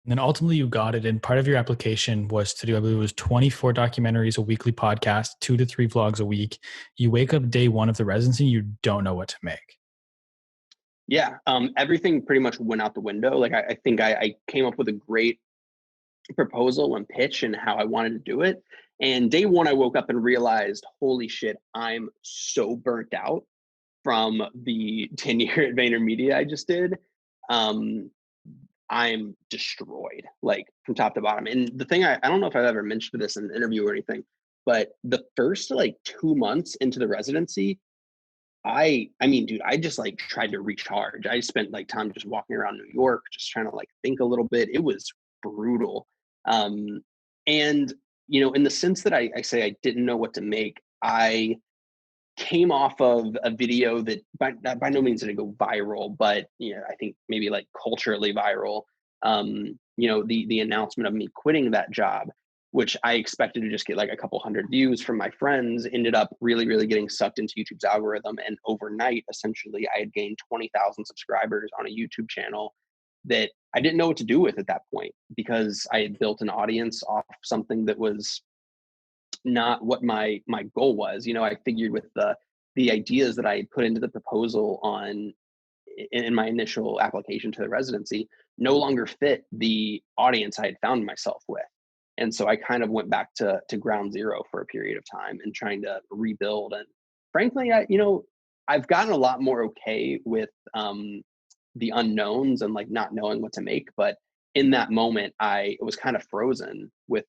And then ultimately you got it. And part of your application was to do, I believe it was 24 documentaries, a weekly podcast, 2 to 3 vlogs a week. You wake up day one of the residency, you don't know what to make. Yeah. Everything pretty much went out the window. Like I think I came up with a great proposal and pitch and how I wanted to do it. And day one, I woke up and realized, holy shit, I'm so burnt out from the tenure at VaynerMedia I just did. Um, I'm destroyed, like from top to bottom. And the thing I don't know if I've ever mentioned this in an interview or anything, but the first like 2 months into the residency, I mean, dude, I just like tried to recharge. I spent like time just walking around New York, just trying to like think a little bit. It was brutal. Um, and in the sense that I say I didn't know what to make, I came off of a video that by no means did it go viral, but I think maybe like culturally viral. The announcement of me quitting that job, which I expected to just get like a couple hundred views from my friends, ended up really, really getting sucked into YouTube's algorithm. And overnight, essentially, I had gained 20,000 subscribers on a YouTube channel that I didn't know what to do with at that point, because I had built an audience off something that was not what my goal was. I figured with the ideas that I put into the proposal in my initial application to the residency no longer fit the audience I had found myself with. And so I kind of went back to ground zero for a period of time and trying to rebuild. And frankly, I've gotten a lot more okay with the unknowns and like not knowing what to make. But in that moment, I was kind of frozen with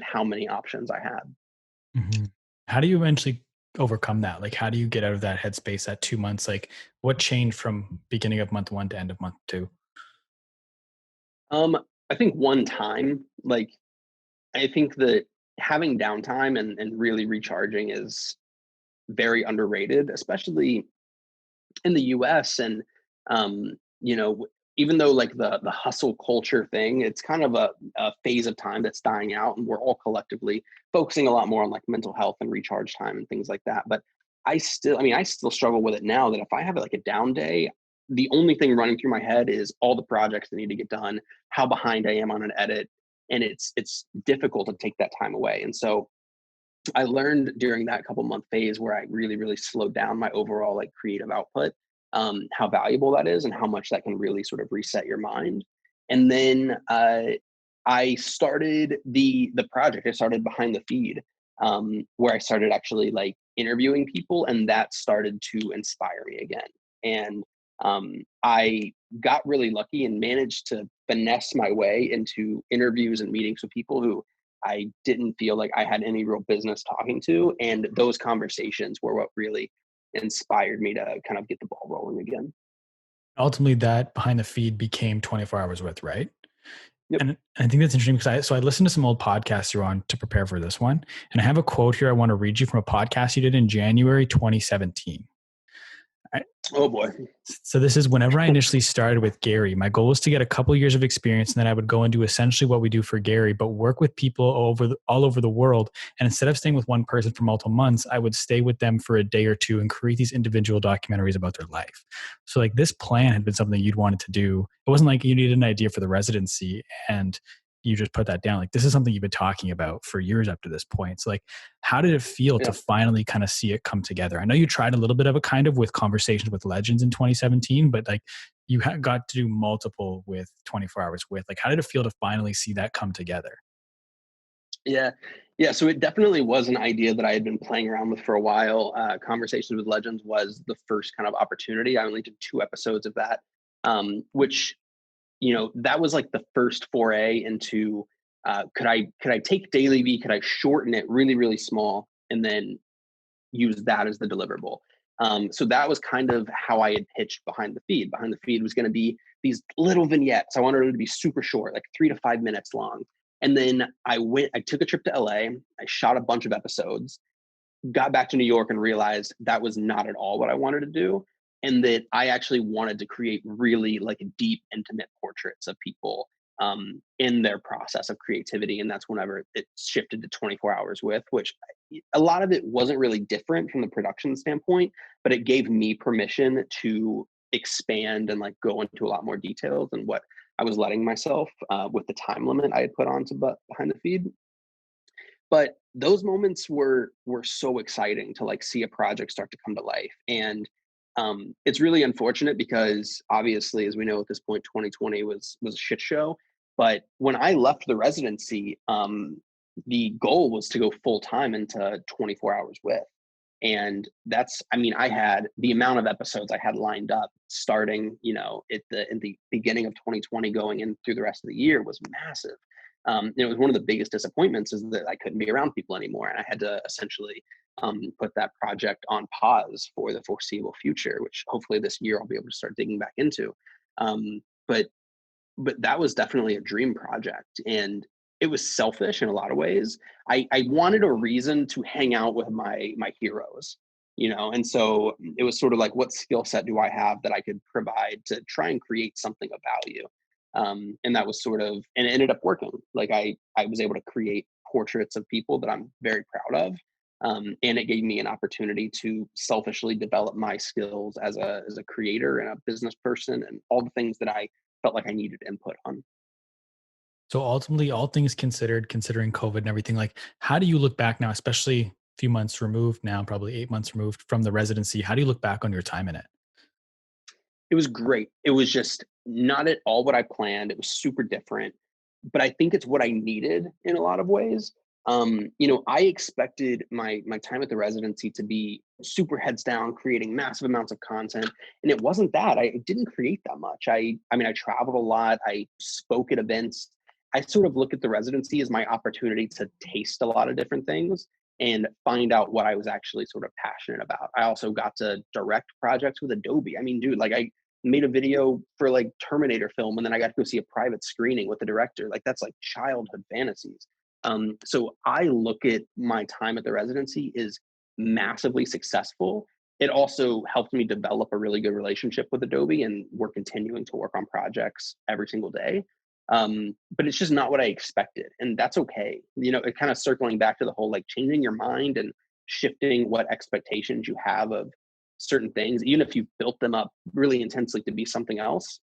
how many options I had. Hmm. How do you eventually overcome that? Like, how do you get out of that headspace at 2 months? Like, what changed from beginning of month one to end of month two? Um, I think one time, like I think that having downtime and really recharging is very underrated, especially in the US. And even though like the hustle culture thing, it's kind of a phase of time that's dying out, and we're all collectively focusing a lot more on like mental health and recharge time and things like that. But I still struggle with it now, that if I have like a down day, the only thing running through my head is all the projects that need to get done, how behind I am on an edit, and it's difficult to take that time away. And so I learned during that couple month phase where I really, really slowed down my overall like creative output, how valuable that is and how much that can really sort of reset your mind. And then I started the project. I started behind the feed, where I started actually like interviewing people, and that started to inspire me again. And I got really lucky and managed to finesse my way into interviews and meetings with people who I didn't feel like I had any real business talking to. And those conversations were what really inspired me to kind of get the ball rolling again. Ultimately, that behind the feed became 24 hours with, right? Yep. And I think that's interesting because I listened to some old podcasts you're on to prepare for this one. And I have a quote here I want to read you from a podcast you did in January 2017. Oh boy. So this is whenever I initially started with Gary, my goal was to get a couple years of experience, and then I would go and do essentially what we do for Gary, but work with people all over the world. And instead of staying with one person for multiple months, I would stay with them for a day or two and create these individual documentaries about their life. So like this plan had been something you'd wanted to do. It wasn't like you needed an idea for the residency and you just put that down. Like this is something you've been talking about for years up to this point. So like, how did it feel to Yeah. finally kind of see it come together? I know you tried a little bit of a kind of with conversations with legends in 2017, but like you got to do multiple with 24 hours with. Like, how did it feel to finally see that come together? Yeah. Yeah. So it definitely was an idea that I had been playing around with for a while. Conversations with Legends was the first kind of opportunity. I only did 2 episodes of that, which, that was like the first foray into could I take Daily V, could I shorten it really, really small and then use that as the deliverable. So that was kind of how I had pitched Behind the Feed. Behind the Feed was going to be these little vignettes. I wanted them to be super short, like 3 to 5 minutes long. And then I took a trip to LA. I shot a bunch of episodes, got back to New York and realized that was not at all what I wanted to do. And that I actually wanted to create really like deep, intimate portraits of people in their process of creativity. And that's whenever it shifted to 24 hours with, which a lot of it wasn't really different from the production standpoint, but it gave me permission to expand and like go into a lot more details than what I was letting myself with the time limit I had put on to Behind the Feed. But those moments were so exciting to like see a project start to come to life. And it's really unfortunate because obviously, as we know at this point, 2020 was a shit show. But when I left the residency, the goal was to go full time into 24 hours with. And that's, I mean, I had the amount of episodes I had lined up starting, in the beginning of 2020 going in through the rest of the year was massive. It was one of the biggest disappointments is that I couldn't be around people anymore. And I had to essentially put that project on pause for the foreseeable future, which hopefully this year I'll be able to start digging back into. Um, but that was definitely a dream project, and it was selfish in a lot of ways. I wanted a reason to hang out with my heroes, and so it was sort of like, what skill set do I have that I could provide to try and create something of value? And that was sort of, and it ended up working. Like I was able to create portraits of people that I'm very proud of. And it gave me an opportunity to selfishly develop my skills as a creator and a business person and all the things that I felt like I needed input on. So ultimately, all things considered, considering COVID and everything, like how do you look back now, especially a few months removed now, probably 8 months removed from the residency? How do you look back on your time in it? It was great. It was just not at all what I planned. It was super different, but I think it's what I needed in a lot of ways. I expected my time at the residency to be super heads down, creating massive amounts of content, and it wasn't that. I didn't create that much. I mean, I traveled a lot. I spoke at events. I sort of look at the residency as my opportunity to taste a lot of different things and find out what I was actually sort of passionate about. I also got to direct projects with Adobe. I mean, dude, like I made a video for like Terminator film, and then I got to go see a private screening with the director. Like that's like childhood fantasies. So I look at my time at the residency is massively successful. It also helped me develop a really good relationship with Adobe, and we're continuing to work on projects every single day. But it's just not what I expected, and that's okay. It kind of circling back to the whole like changing your mind and shifting what expectations you have of certain things, even if you've built them up really intensely to be something else.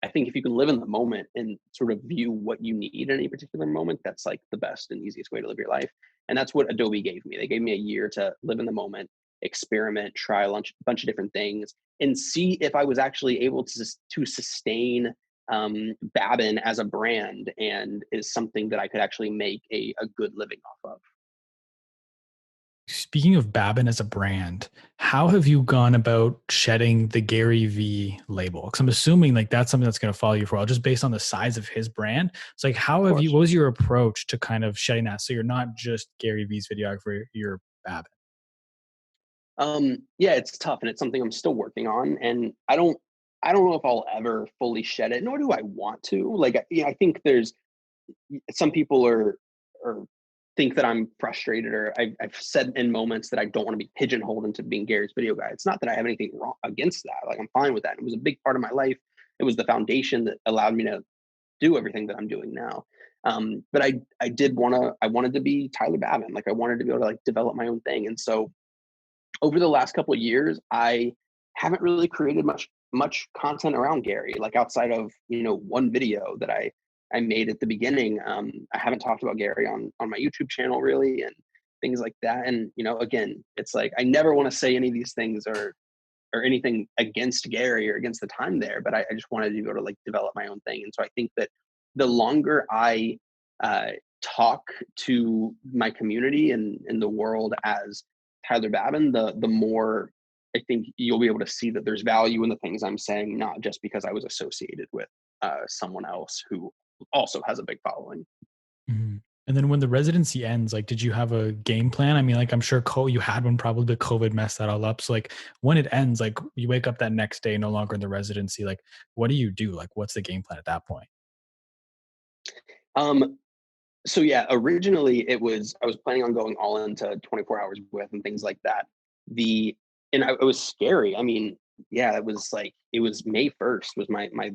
I think if you can live in the moment and sort of view what you need in any particular moment, that's like the best and easiest way to live your life. And that's what Adobe gave me. They gave me a year to live in the moment, experiment, try a bunch of different things, and see if I was actually able to sustain Babin as a brand and is something that I could actually make a good living off of. Speaking of Babin as a brand, how have you gone about shedding the Gary V label? Because I'm assuming like that's something that's going to follow you for a while, just based on the size of his brand. It's like, Of how have you? course. What was your approach to kind of shedding that? So you're not just Gary V's videographer, you're Babin. Yeah, it's tough, and it's something I'm still working on, and I don't know if I'll ever fully shed it, nor do I want to. Like, I think there's some people or think that I'm frustrated, or I've said in moments that I don't want to be pigeonholed into being Gary's video guy. It's not that I have anything wrong against that. Like I'm fine with that. It was a big part of my life. It was the foundation that allowed me to do everything that I'm doing now. But I wanted to be Tyler Babin. Like I wanted to be able to like develop my own thing. And so over the last couple of years, I haven't really created much content around Gary, like outside of one video that I made at the beginning. I haven't talked about Gary on my YouTube channel really, and things like that. And again, it's like I never want to say any of these things or anything against Gary or against the time there, but I just wanted to be able to like develop my own thing. And so I think that the longer I uh, talk to my community and in the world as Tyler Babin, the more I think you'll be able to see that there's value in the things I'm saying, not just because I was associated with someone else who also has a big following. Mhm. And then when the residency ends, like, did you have a game plan? I mean, like, I'm sure you had one, probably, but COVID messed that all up. So, like, when it ends, like, you wake up that next day, no longer in the residency. Like, what do you do? Like, what's the game plan at that point? Um, so yeah, originally I was planning on going all into 24 hours with and things like that. The it was scary. I mean, yeah, it was May 1st was my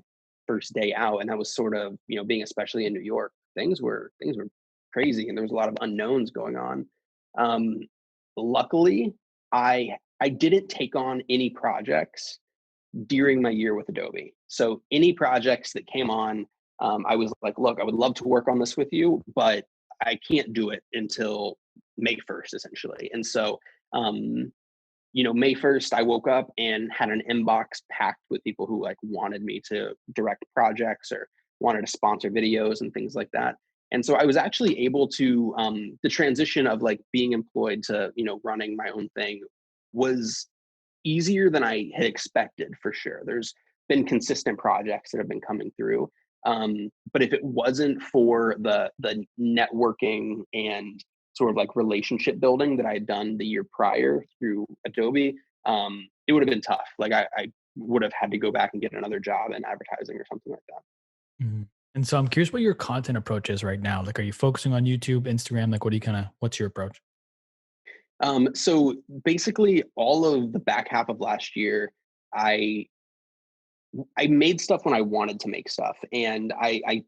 first day out, and that was sort of being especially in New York, things were crazy, and there was a lot of unknowns going on. Um, Luckily, I didn't take on any projects during my year with Adobe. So any projects that came on, I was like, look, I would love to work on this with you, but I can't do it until May 1st, essentially. And so, May 1st, I woke up and had an inbox packed with people who like wanted me to direct projects or wanted to sponsor videos and things like that. And so I was actually able to, the transition of like being employed to, running my own thing was easier than I had expected for sure. There's been consistent projects that have been coming through. But if it wasn't for the networking and sort of like relationship building that I had done the year prior through Adobe, it would have been tough. Like I would have had to go back and get another job in advertising or something like that. Mhm. And so I'm curious what your content approach is right now. Like, are you focusing on YouTube, Instagram? Like, what's your approach? So basically all of the back half of last year, I I made stuff when I wanted to make stuff, and I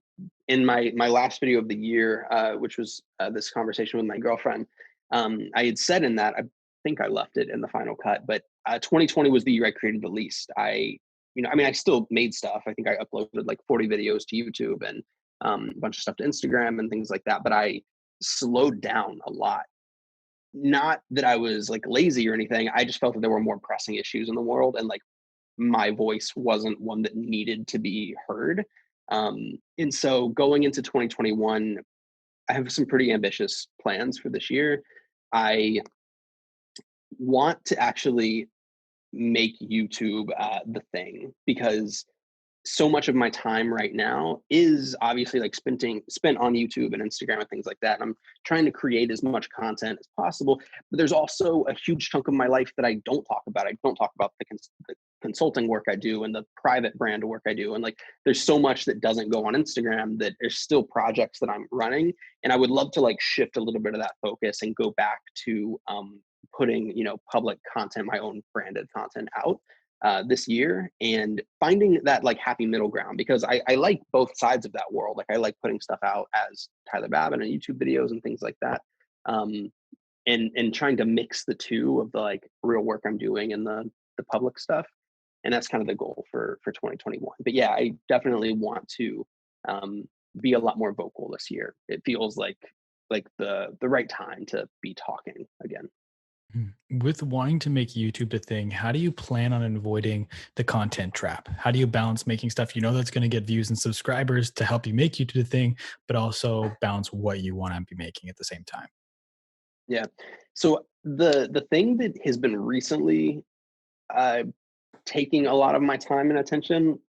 in my last video of the year, which was this conversation with my girlfriend, I had said in that, I think I left it in the final cut, but 2020 was the year I created the least. I mean, I still made stuff. I think I uploaded like 40 videos to YouTube and a bunch of stuff to Instagram and things like that. But I slowed down a lot. Not that I was like lazy or anything. I just felt that there were more pressing issues in the world, and like my voice wasn't one that needed to be heard. And so going into 2021, I have some pretty ambitious plans for this year. I want to actually make YouTube the thing, because so much of my time right now is obviously like spent on YouTube and Instagram and things like that. And I'm trying to create as much content as possible, but there's also a huge chunk of my life that I don't talk about. I don't talk about the consulting work I do and the private brand work I do. And like, there's so much that doesn't go on Instagram that there's still projects that I'm running. And I would love to like shift a little bit of that focus and go back to putting, public content, my own branded content out this year, and finding that like happy middle ground, because I like both sides of that world. Like I like putting stuff out as Tyler Babin and YouTube videos and things like that. And trying to mix the two of the like real work I'm doing and the public stuff. And that's kind of the goal for 2021. But yeah, I definitely want to be a lot more vocal this year. It feels like the right time to be talking again. With wanting to make YouTube the thing, how do you plan on avoiding the content trap? How do you balance making stuff that's going to get views and subscribers to help you make YouTube the thing, but also balance what you want to be making at the same time? Yeah. So the thing that has been recently uh, taking a lot of my time and attention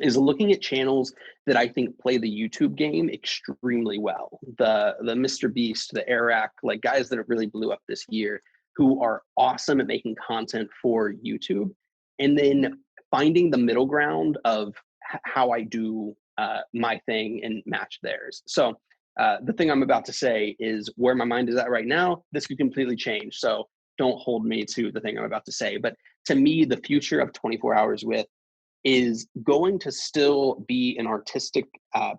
is looking at channels that I think play the YouTube game extremely well. The Mr. Beast, the Eric, like guys that have really blew up this year, who are awesome at making content for YouTube, and then finding the middle ground of how I do my thing and match theirs. So the thing I'm about to say is where my mind is at right now. This could completely change. So don't hold me to the thing I'm about to say. But to me, the future of 24 Hours With is going to still be an artistic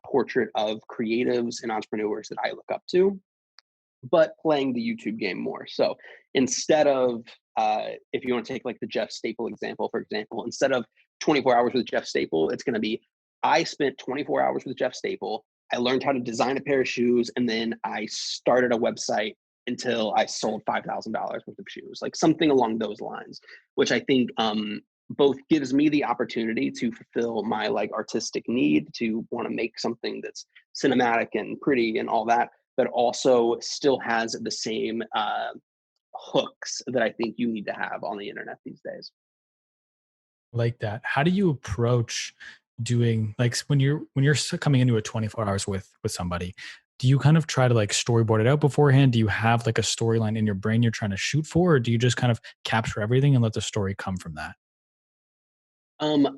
portrait of creatives and entrepreneurs that I look up to, but playing the YouTube game more. So instead of, if you want to take like the Jeff Staple example, for example, instead of 24 hours with Jeff Staple, it's going to be, I spent 24 hours with Jeff Staple. I learned how to design a pair of shoes, and then I started a website until I sold $5,000 worth of shoes, like something along those lines, which I think both gives me the opportunity to fulfill my like artistic need to want to make something that's cinematic and pretty and all that, but also still has the same hooks that I think you need to have on the internet these days. Like that. How do you approach doing like when you're coming into a 24 hours with somebody? Do you kind of try to like storyboard it out beforehand? Do you have like a storyline in your brain you're trying to shoot for, or do you just kind of capture everything and let the story come from that?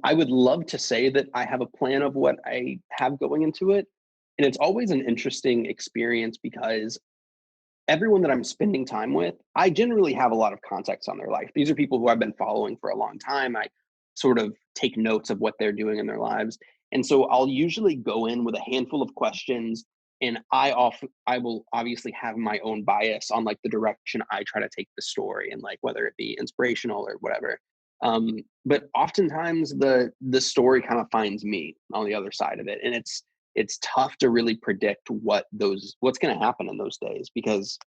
I would love to say that I have a plan of what I have going into it. And it's always an interesting experience because everyone that I'm spending time with, I generally have a lot of context on their life. These are people who I've been following for a long time. I sort of take notes of what they're doing in their lives. And so I'll usually go in with a handful of questions, and I will obviously have my own bias on like the direction I try to take the story, and like whether it be inspirational or whatever. But oftentimes the story kind of finds me on the other side of it. And it's tough to really predict what's going to happen in those days, because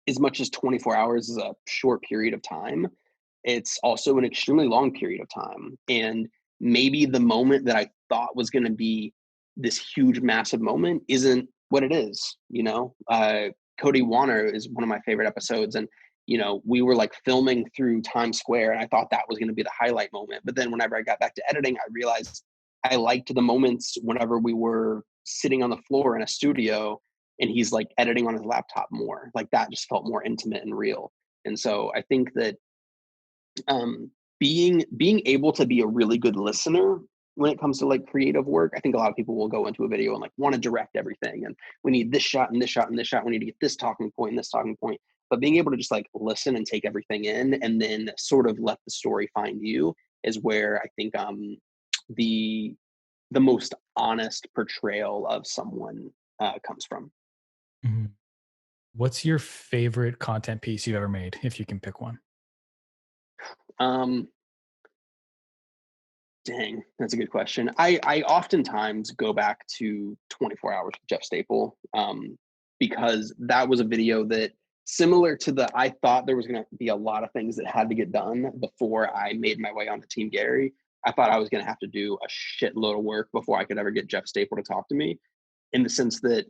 as much as 24 hours is a short period of time, it's also an extremely long period of time. And maybe the moment that I thought was going to be this huge, massive moment isn't what it is, you know? Cody Warner is one of my favorite episodes. And, you know, we were like filming through Times Square and I thought that was going to be the highlight moment. But then whenever I got back to editing, I realized I liked the moments whenever we were sitting on the floor in a studio and he's like editing on his laptop more. Like that just felt more intimate and real. And so I think that being able to be a really good listener when it comes to like creative work, I think a lot of people will go into a video and like want to direct everything. And we need this shot and this shot and this shot. We need to get this talking point and this talking point. But being able to just like listen and take everything in and then sort of let the story find you is where I think the most honest portrayal of someone comes from. Mhm. What's your favorite content piece you've ever made, if you can pick one? Um, Dang, that's a good question. I oftentimes go back to 24 hours with Jeff Staple, because that was a video that similar to the I thought there was going to be a lot of things that had to get done before I made my way onto Team Gary. I thought I was going to have to do a shitload of work before I could ever get Jeff Staple to talk to me, in the sense that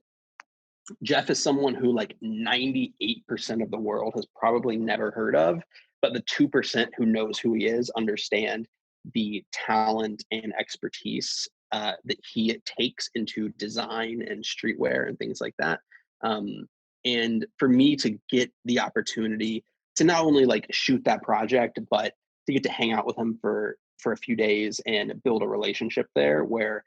Jeff is someone who like 98% of the world has probably never heard of, but the 2% who knows who he is understand the talent and expertise that he takes into design and streetwear and things like that. And for me to get the opportunity to not only like shoot that project, but to get to hang out with him for a few days and build a relationship there where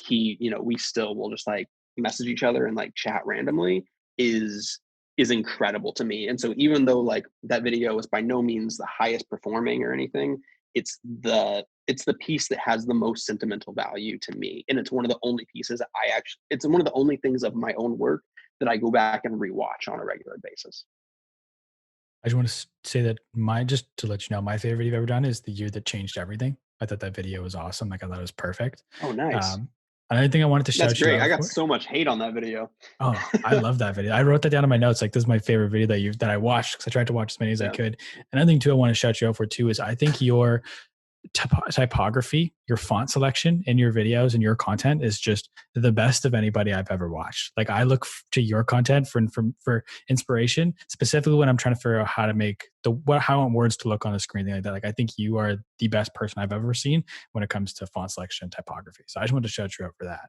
he, you know, we still will just like message each other and like chat randomly is incredible to me. And so even though like that video is by no means the highest performing or anything, it's the piece that has the most sentimental value to me. And it's one of the only pieces that it's one of the only things of my own work that I go back and rewatch on a regular basis. I just want to say that just to let you know, my favorite you've ever done is The Year That Changed Everything. I thought that video was awesome. Like I thought it was perfect. Oh, nice. Um, Another thing I wanted to That's shout you great. I out got for. so much hate on that video. Oh, I love that video. I wrote that down in my notes. Like, this is my favorite video that I watched because I tried to watch as many as I Yeah. could. Another thing too, I want to shout you out for too is I think your typography, your font selection in your videos and your content is just the best of anybody I've ever watched. Like, I look to your content for inspiration, specifically when I'm trying to figure out how to make how I want words to look on the screen, thing like that. Like, I think you are the best person I've ever seen when it comes to font selection and typography. So I just wanted to shout you out for that.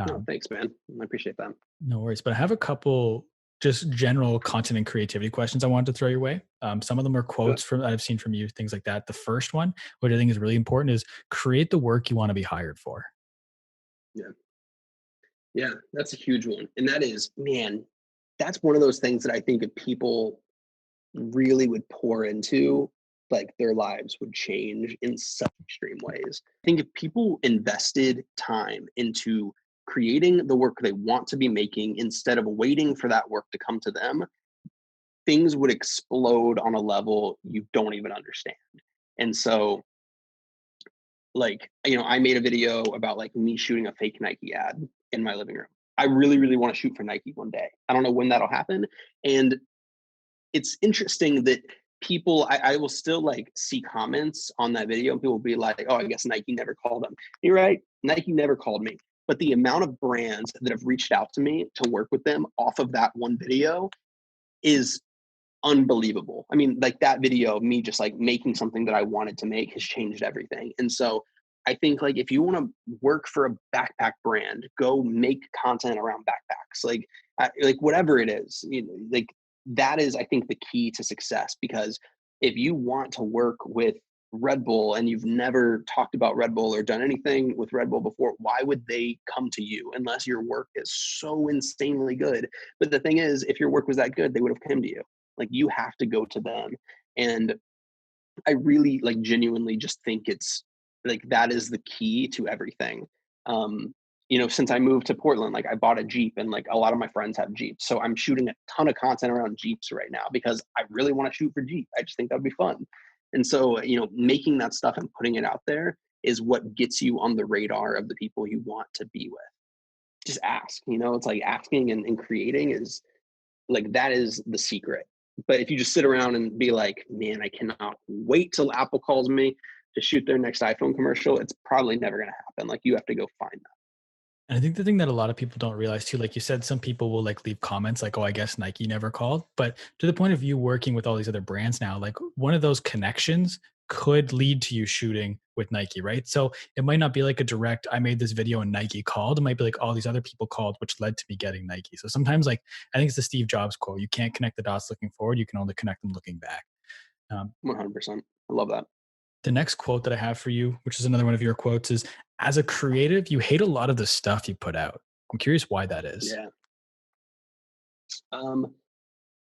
No, Um, thanks, man. I appreciate that. no worries, but I have a couple just general content and creativity questions I wanted to throw your way. Some of them are Good. quotes from that I've seen from you, things like that. The first one, which I think is really important, is create the work you want to be hired for. Yeah. Yeah, that's a huge one. And that is, man, that's one of those things that I think if people really would pour into, like their lives would change in such extreme ways. I think if people invested time into creating the work they want to be making instead of waiting for that work to come to them, things would explode on a level you don't even understand. And so, like, you know, I made a video about like me shooting a fake Nike ad in my living room. I really, really want to shoot for Nike one day. I don't know when that'll happen. And it's interesting that I will still like see comments on that video and people will be like, oh, I guess Nike never called them. You're right. Nike never called me. But the amount of brands that have reached out to me to work with them off of that one video is unbelievable. I mean, like that video of me just like making something that I wanted to make has changed everything. And so I think like if you want to work for a backpack brand, go make content around backpacks, like whatever it is, you know, like that is, I think, the key to success. Because if you want to work with Red Bull and you've never talked about Red Bull or done anything with Red Bull before, why would they come to you unless your work is so insanely good? But the thing is, if your work was that good, they would have come to you. Like you have to go to them. And I really like genuinely just think it's like that is the key to everything. Um, you know, since I moved to Portland, like I bought a Jeep and like a lot of my friends have Jeeps. So I'm shooting a ton of content around Jeeps right now because I really want to shoot for Jeep. I just think that'd be fun. And so, you know, making that stuff and putting it out there is what gets you on the radar of the people you want to be with. Just ask, you know, it's like asking and creating is like that is the secret. But if you just sit around and be like, man, I cannot wait till Apple calls me to shoot their next iPhone commercial, it's probably never going to happen. Like you have to go find that. And I think the thing that a lot of people don't realize too, like you said, some people will like leave comments like, oh, I guess Nike never called. But to the point of you working with all these other brands now, like one of those connections could lead to you shooting with Nike, right? So it might not be like a direct, I made this video and Nike called. It might be like all these other people called, which led to me getting Nike. So sometimes, like, I think it's the Steve Jobs quote, you can't connect the dots looking forward, you can only connect them looking back. Um, 100%. I love that. the next quote that I have for you, which is another one of your quotes, is as a creative, you hate a lot of the stuff you put out. I'm curious why that is. Yeah. Um,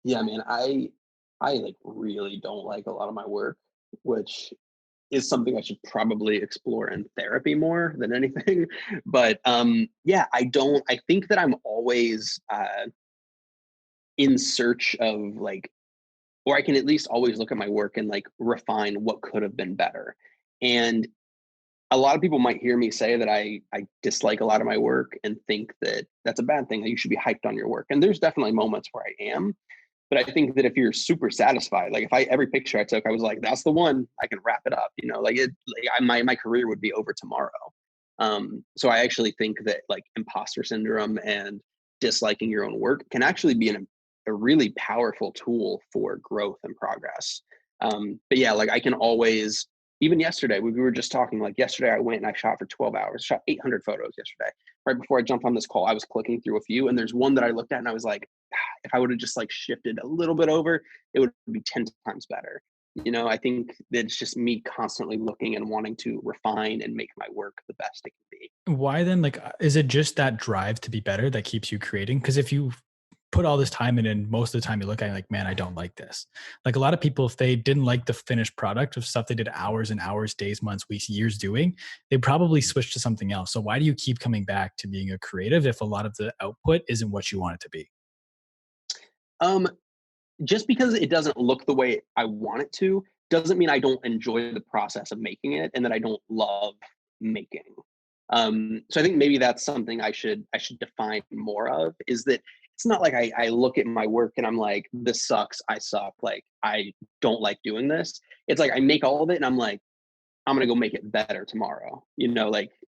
yeah, man, I like really don't like a lot of my work, which is something I should probably explore in therapy more than anything. But yeah, I think that I'm always in search of like, or I can at least always look at my work and like refine what could have been better. And a lot of people might hear me say that I dislike a lot of my work and think that that's a bad thing, that you should be hyped on your work. And there's definitely moments where I am, but I think that if you're super satisfied, like if every picture I took, I was like, that's the one, I can wrap it up, like my career would be over tomorrow. So I actually think that like imposter syndrome and disliking your own work can actually be a really powerful tool for growth and progress. But yeah, like I can always, even yesterday, we were just talking, like yesterday I went and I shot for 12 hours, shot 800 photos yesterday. Right before I jumped on this call, I was clicking through a few, and there's one that I looked at and I was like, if I would have just like shifted a little bit over, it would be 10 times better. I think that it's just me constantly looking and wanting to refine and make my work the best it can be. Why then, like, is it just that drive to be better that keeps you creating? Because if you put all this time in and most of the time you look at it like, man, I don't like this. Like a lot of people, if they didn't like the finished product of stuff they did hours and hours, days, months, weeks, years doing, they probably switch to something else. So why do you keep coming back to being a creative if a lot of the output isn't what you want it to be? Um, just because it doesn't look the way I want it to doesn't mean I don't enjoy the process of making it and that I don't love making. So I think maybe that's something I should define more of, is that it's not like I look at my work and I'm like, this sucks, I suck, like I don't like doing this. It's like I make all of it and I'm like, I'm gonna go make it better tomorrow.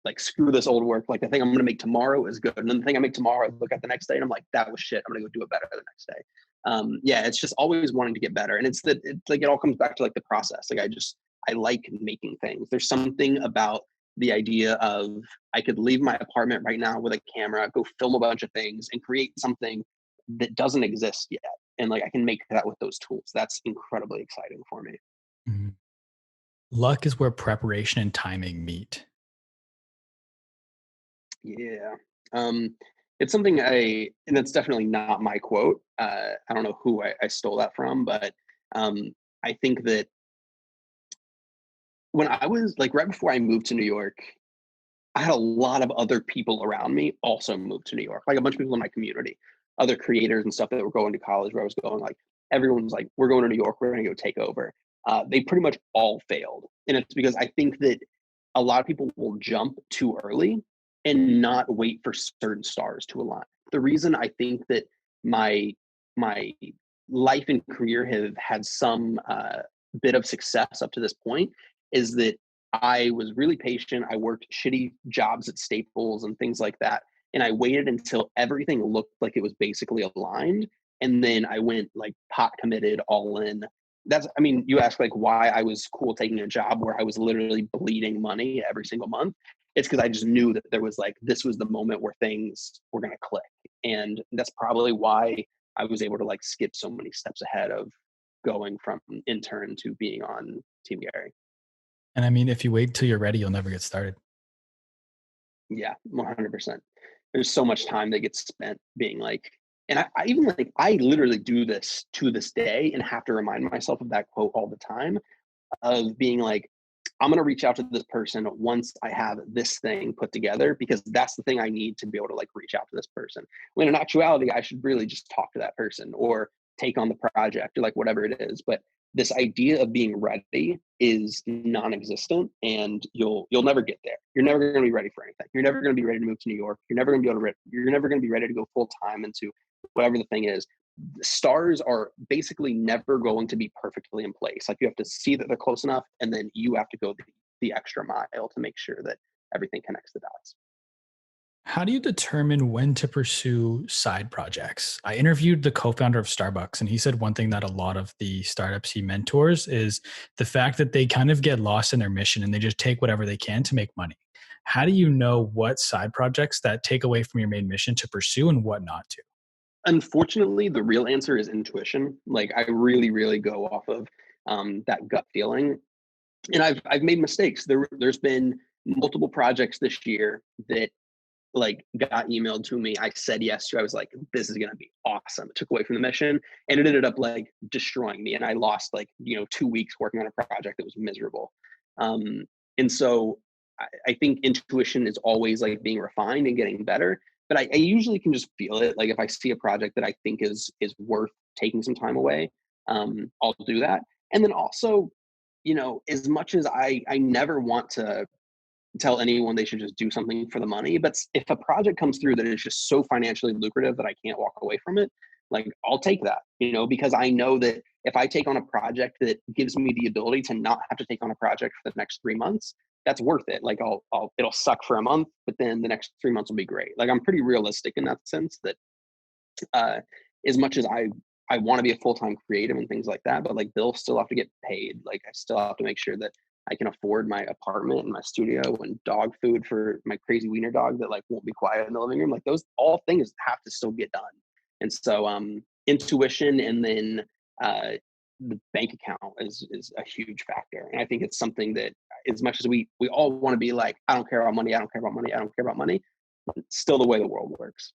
Like screw this old work. Like the thing I'm gonna make tomorrow is good, and then the thing I make tomorrow, I look at the next day and I'm like, that was shit. I'm gonna go do it better the next day. Yeah, it's just always wanting to get better, and it's like it all comes back to like the process. Like I like making things. There's something about the idea of I could leave my apartment right now with a camera, go film a bunch of things, and create something that doesn't exist yet, and like I can make that with those tools. That's incredibly exciting for me. Mhm. Luck is where preparation and timing meet. Yeah. Um, it's something and it's definitely not my quote. I don't know who I stole that from, but I think that when I was like right before I moved to New York, I had a lot of other people around me also move to New York, like a bunch of people in my community, other creators and stuff that were going to college where I was going. Like everyone's like, we're going to New York, we're going to go take over. They pretty much all failed. And it's because I think that a lot of people will jump too early and not wait for certain stars to align. The reason I think that my life and career have had some bit of success up to this point is that I was really patient. I worked shitty jobs at Staples and things like that. And I waited until everything looked like it was basically aligned. And then I went like pot committed all in. I mean, you ask like why I was cool taking a job where I was literally bleeding money every single month. It's because I just knew that there was like, this was the moment where things were going to click. And that's probably why I was able to like skip so many steps ahead of going from intern to being on Team Gary. And I mean, if you wait till you're ready, you'll never get started. Yeah, 100%. There's so much time that gets spent being like, and I even like, I literally do this to this day and have to remind myself of that quote all the time of being like, I'm going to reach out to this person once I have this thing put together, because that's the thing I need to be able to like reach out to this person. When in actuality, I should really just talk to that person or take on the project or like whatever it is. But this idea of being ready is non-existent, and you'll never get there. You're never going to be ready for anything. You're never going to be ready to move to New York. You're never going to be able to you're never going to be ready to go full time into whatever the thing is. The stars are basically never going to be perfectly in place. Like you have to see that they're close enough, and then you have to go the extra mile to make sure that everything connects the dots. How do you determine when to pursue side projects? I interviewed the co-founder of Starbucks, and he said one thing that a lot of the startups he mentors is the fact that they kind of get lost in their mission and they just take whatever they can to make money. How do you know what side projects that take away from your main mission to pursue and what not to? Unfortunately, the real answer is intuition. Like I really, really go off of that gut feeling, and I've made mistakes. There's been multiple projects this year that like got emailed to me. I said yes to. I was like, this is gonna be awesome. It took away from the mission, and it ended up like destroying me. And I lost like 2 weeks working on a project that was miserable. Um, and so I think intuition is always like being refined and getting better. But I usually can just feel it. Like if I see a project that I think is worth taking some time away, I'll do that. And then also, as much as I never want to tell anyone they should just do something for the money. But if a project comes through that is just so financially lucrative that I can't walk away from it, like I'll take that, because I know that if I take on a project that gives me the ability to not have to take on a project for the next 3 months, that's worth it. Like it'll suck for a month, but then the next 3 months will be great. Like I'm pretty realistic in that sense that uh, as much as I want to be a full-time creative and things like that, but like bills still have to get paid. Like I still have to make sure that I can afford my apartment and my studio and dog food for my crazy wiener dog that like won't be quiet in the living room. Like those all things have to still get done. And so intuition and then uh the bank account is a huge factor. And I think it's something that as much as we all want to be like, I don't care about money, I don't care about money, I don't care about money, it's still the way the world works.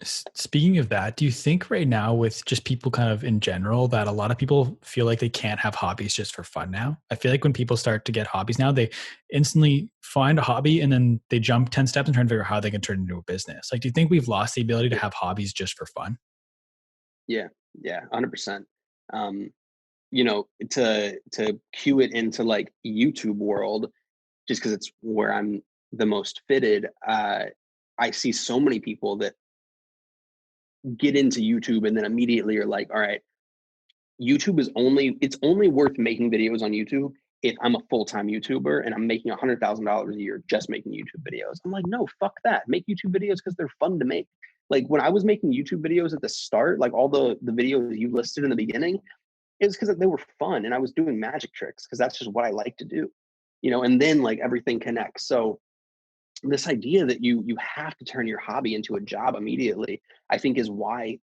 Speaking of that, do you think right now, with just people kind of in general, that a lot of people feel like they can't have hobbies just for fun now? I feel like when people start to get hobbies now, they instantly find a hobby and then they jump 10 steps and try to figure out how they can turn it into a business. Like, do you think we've lost the ability to have hobbies just for fun? Yeah, yeah, 100%. Um, to cue it into like YouTube world, just because it's where I'm the most fitted. I see so many people that get into YouTube and then immediately are like, all right, it's only worth making videos on YouTube if I'm a full-time YouTuber and I'm making $100,000 a year just making YouTube videos. I'm like, no, fuck that. Make YouTube videos because they're fun to make. Like when I was making YouTube videos at the start, like all the videos you listed in the beginning, it was because they were fun and I was doing magic tricks because that's just what I like to do. And then like everything connects. So this idea that you have to turn your hobby into a job immediately, I think is why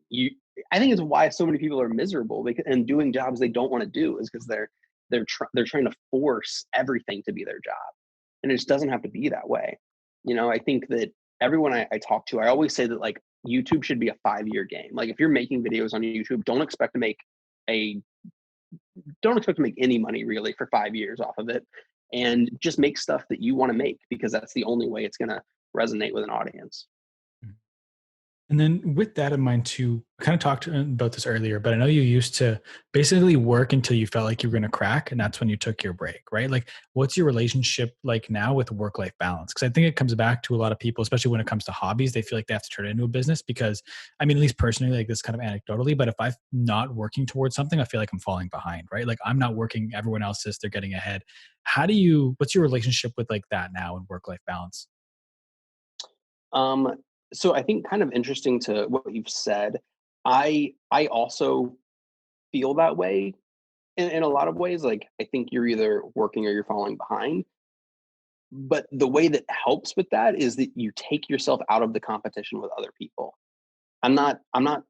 you I think it's why so many people are miserable and doing jobs they don't want to do is because they're trying to force everything to be their job, and it just doesn't have to be that way. I think that everyone I talk to, I always say that like YouTube should be a 5-year game. Like if you're making videos on YouTube, a don't expect to make any money really for 5 years off of it, and just make stuff that you want to make because that's the only way it's going to resonate with an audience. And then with that in mind too, I kind of talked about this earlier, but I know you used to basically work until you felt like you were going to crack, and that's when you took your break, right? Like, what's your relationship like now with work-life balance? Because I think it comes back to a lot of people, especially when it comes to hobbies, they feel like they have to turn it into a business because, I mean, at least personally, like this kind of anecdotally, but if I'm not working towards something, I feel like I'm falling behind, right? Like I'm not working, everyone else is, they're getting ahead. What's your relationship with like that now and work-life balance? Um, so I think kind of interesting to what you've said. I also feel that way in a lot of ways. Like I think you're either working or you're falling behind. But the way that helps with that is that you take yourself out of the competition with other people. I'm not I'm not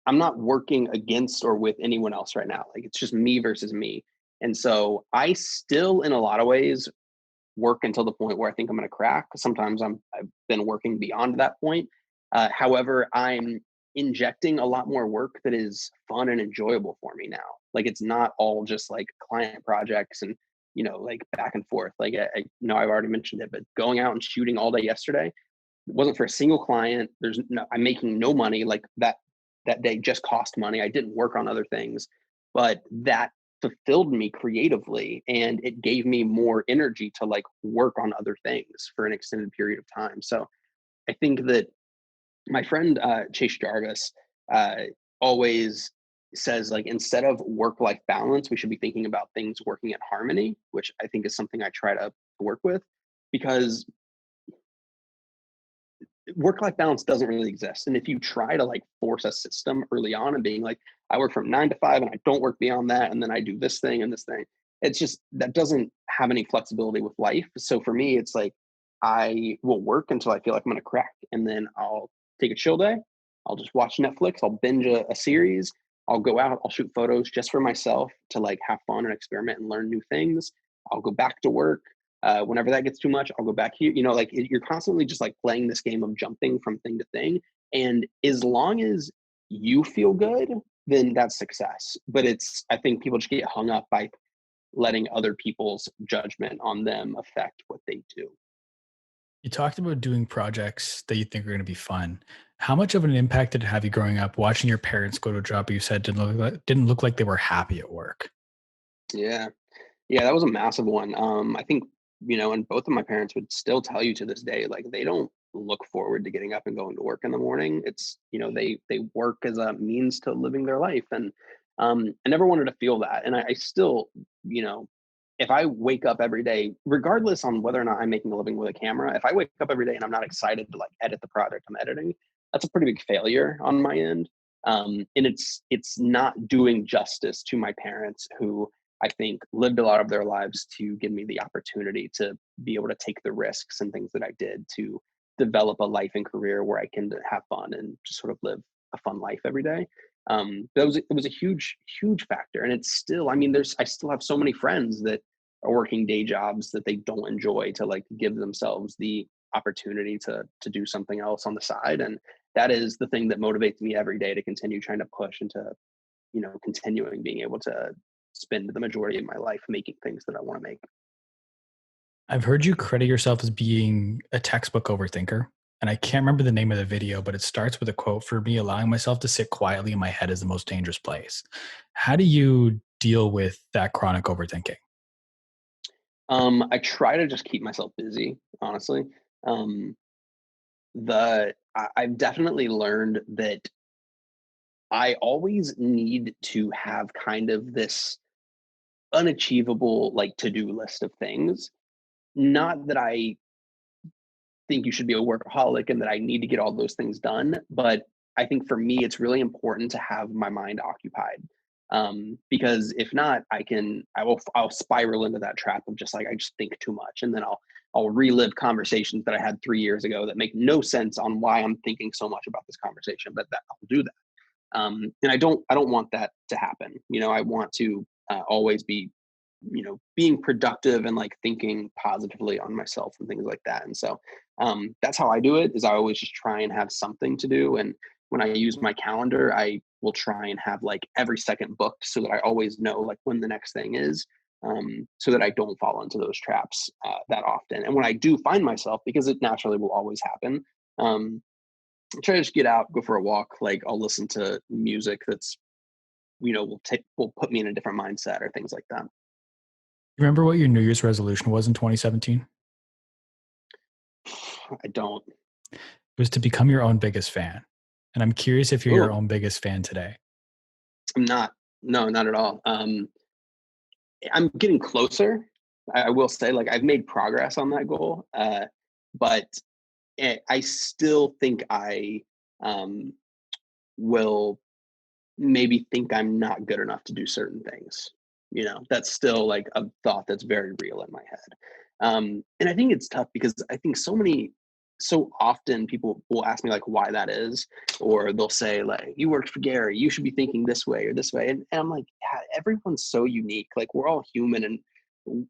I'm not working against or with anyone else right now. Like it's just me versus me. And so I still in a lot of ways work until the point where I think I'm going to crack. Sometimes I've been working beyond that point. However, I'm injecting a lot more work that is fun and enjoyable for me now. Like it's not all just like client projects and like back and forth. Like I know I've already mentioned it, but going out and shooting all day yesterday, it wasn't for a single client. I'm making no money. Like that day just cost money. I didn't work on other things, but that fulfilled me creatively and it gave me more energy to like work on other things for an extended period of time. So I think that my friend Chase Jarvis uh, always says like instead of work-life balance, we should be thinking about things working in harmony, which I think is something I try to work with because work-life balance doesn't really exist. And if you try to like force a system early on and being like, I work from 9 to 5 and I don't work beyond that, and then I do this thing and this thing, it's just that doesn't have any flexibility with life. So for me, it's like I will work until I feel like I'm gonna crack, and then I'll take a chill day. I'll just watch Netflix. I'll binge a series. I'll go out. I'll shoot photos just for myself to like have fun and experiment and learn new things. I'll go back to work. Whenever that gets too much, I'll go back here. You know, like you're constantly just like playing this game of jumping from thing to thing. And as long as you feel good, then that's success. But I think people just get hung up by letting other people's judgment on them affect what they do. You talked about doing projects that you think are going to be fun. How much of an impact did it have you growing up watching your parents go to a job you said didn't look like they were happy at work? Yeah. Yeah, that was a massive one. I think, and both of my parents would still tell you to this day, like they don't look forward to getting up and going to work in the morning. It's, they work as a means to living their life. And I never wanted to feel that. And I still, you know, if I wake up every day, regardless on whether or not I'm making a living with a camera, if I wake up every day and I'm not excited to like edit the project I'm editing, that's a pretty big failure on my end. And it's not doing justice to my parents who I think lived a lot of their lives to give me the opportunity to be able to take the risks and things that I did to develop a life and career where I can have fun and just sort of live a fun life every day. It was a huge, huge factor. And it's still, I mean, I still have so many friends that are working day jobs that they don't enjoy to like give themselves the opportunity to do something else on the side. And that is the thing that motivates me every day to continue trying to push into, continuing being able to spend the majority of my life making things that I want to make. I've heard you credit yourself as being a textbook overthinker. And I can't remember the name of the video, but it starts with a quote: for me, allowing myself to sit quietly in my head is the most dangerous place. How do you deal with that chronic overthinking? I try to just keep myself busy, honestly. Um, I've definitely learned that I always need to have kind of this unachievable like to-do list of things. Not that I think you should be a workaholic and that I need to get all those things done. But I think for me, it's really important to have my mind occupied. Because if not, I'll spiral into that trap of just like, I just think too much. And then I'll relive conversations that I had 3 years ago that make no sense on why I'm thinking so much about this conversation, but that I'll do that. And I don't want that to happen. I want to always be being productive and like thinking positively on myself and things like that. And so that's how I do it, is I always just try and have something to do. And when I use my calendar, I will try and have like every second booked so that I always know like when the next thing is, so that I don't fall into those traps that often. And when I do find myself, because it naturally will always happen, I try to just get out, go for a walk. Like I'll listen to music that's, will put me in a different mindset or things like that. Remember what your New Year's resolution was in 2017? I don't. It was to become your own biggest fan. And I'm curious if you're your Oh, own biggest fan today. I'm not. No, not at all. I'm getting closer. I will say, like, I've made progress on that goal, but I still think I um, will maybe think I'm not good enough to do certain things. That's still like a thought that's very real in my head. And I think it's tough because I think so often people will ask me like why that is, or they'll say like, you worked for Gary, you should be thinking this way or this way. And I'm like, yeah, everyone's so unique. Like we're all human, and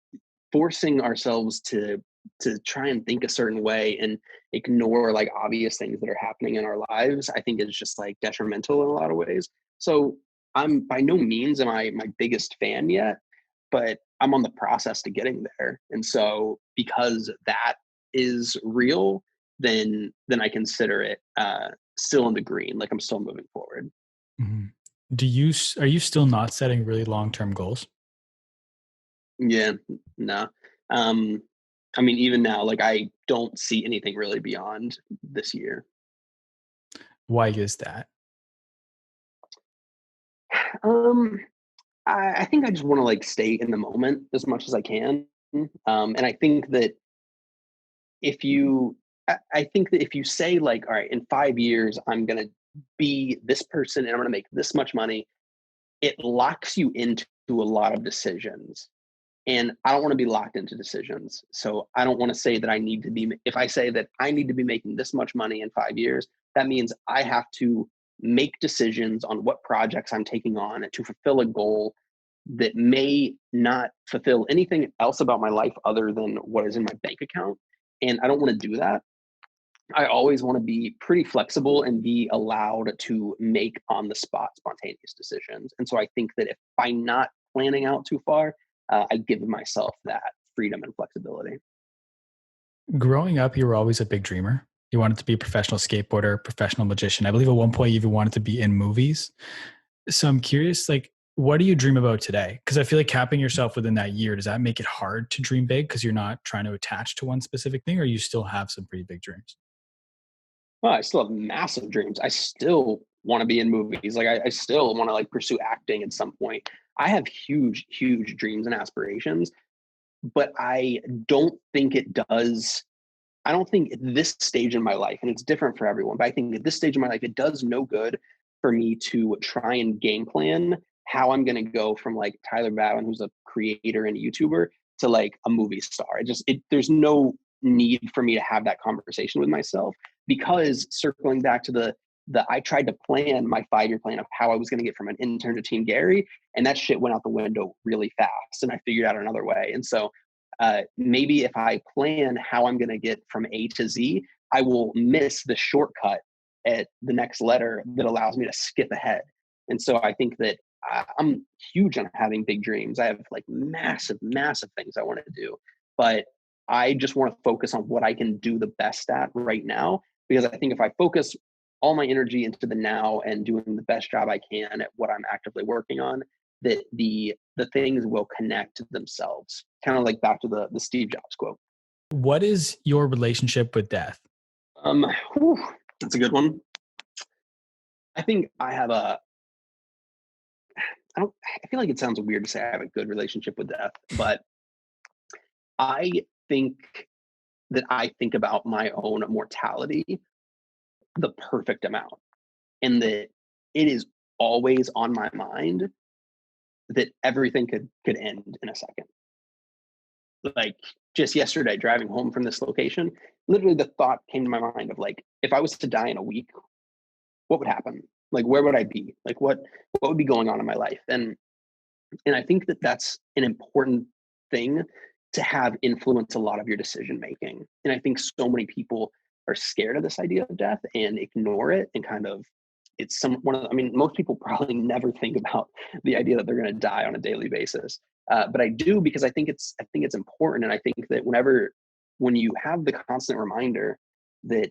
forcing ourselves to try and think a certain way and ignore like obvious things that are happening in our lives, I think is just like detrimental in a lot of ways. So I'm by no means am I my biggest fan yet, but I'm on the process to getting there. And so because that is real, then I consider it still in the green. Like I'm still moving forward. Mhm. Are you still not setting really long-term goals? Yeah, no. Um, I mean, even now, like I don't see anything really beyond this year. Why is that? Um, I think I just want to like stay in the moment as much as I can. And I think that if you I think that if you say like, all right, in 5 years, I'm going to be this person and I'm going to make this much money, it locks you into a lot of decisions. And I don't want to be locked into decisions. So I don't want to say that I need to be, if I say that I need to be making this much money in 5 years, that means I have to make decisions on what projects I'm taking on to fulfill a goal that may not fulfill anything else about my life other than what is in my bank account. And I don't want to do that. I always want to be pretty flexible and be allowed to make on the spot spontaneous decisions. And so I think that if by not planning out too far, I give myself that freedom and flexibility. Growing up, you were always a big dreamer. You wanted to be a professional skateboarder, professional magician. I believe at one point you even wanted to be in movies. So I'm curious, like, what do you dream about today? Because I feel like capping yourself within that year, does that make it hard to dream big because you're not trying to attach to one specific thing, or you still have some pretty big dreams? Well, I still have massive dreams. I still want to be in movies. Like I still want to like pursue acting at some point. I have huge, huge dreams and aspirations, but I don't think it does. I don't think at this stage in my life, and it's different for everyone, but I think at this stage in my life, it does no good for me to try and game plan how I'm going to go from like Tyler Babin, who's a creator and a YouTuber, to like a movie star. There's no need for me to have that conversation with myself, because circling back to I tried to plan my 5 year plan of how I was going to get from an intern to Team Gary, and that shit went out the window really fast, and I figured out another way. And so maybe if I plan how I'm going to get from A to Z, I will miss the shortcut at the next letter that allows me to skip ahead. And so I think that I'm huge on having big dreams. I have like massive, massive things I want to do, but I just want to focus on what I can do the best at right now. Because I think if I focus all my energy into the now and doing the best job I can at what I'm actively working on, that the things will connect themselves. Kind of like back to the Steve Jobs quote. What is your relationship with death? Um, whew, that's a good one. I think I have I feel like it sounds weird to say I have a good relationship with death, but I think that I think about my own mortality the perfect amount, and that it is always on my mind that everything could end in a second. Like just yesterday, driving home from this location, literally the thought came to my mind of like, if I was to die in a week, what would happen? Like, where would I be? Like, what would be going on in my life? And I think that that's an important thing to have influence a lot of your decision making. And I think so many people are scared of this idea of death and ignore it, and kind of it's some one of the, I mean, most people probably never think about the idea that they're going to die on a daily basis. But I do, because I think it's important. And I think that when you have the constant reminder that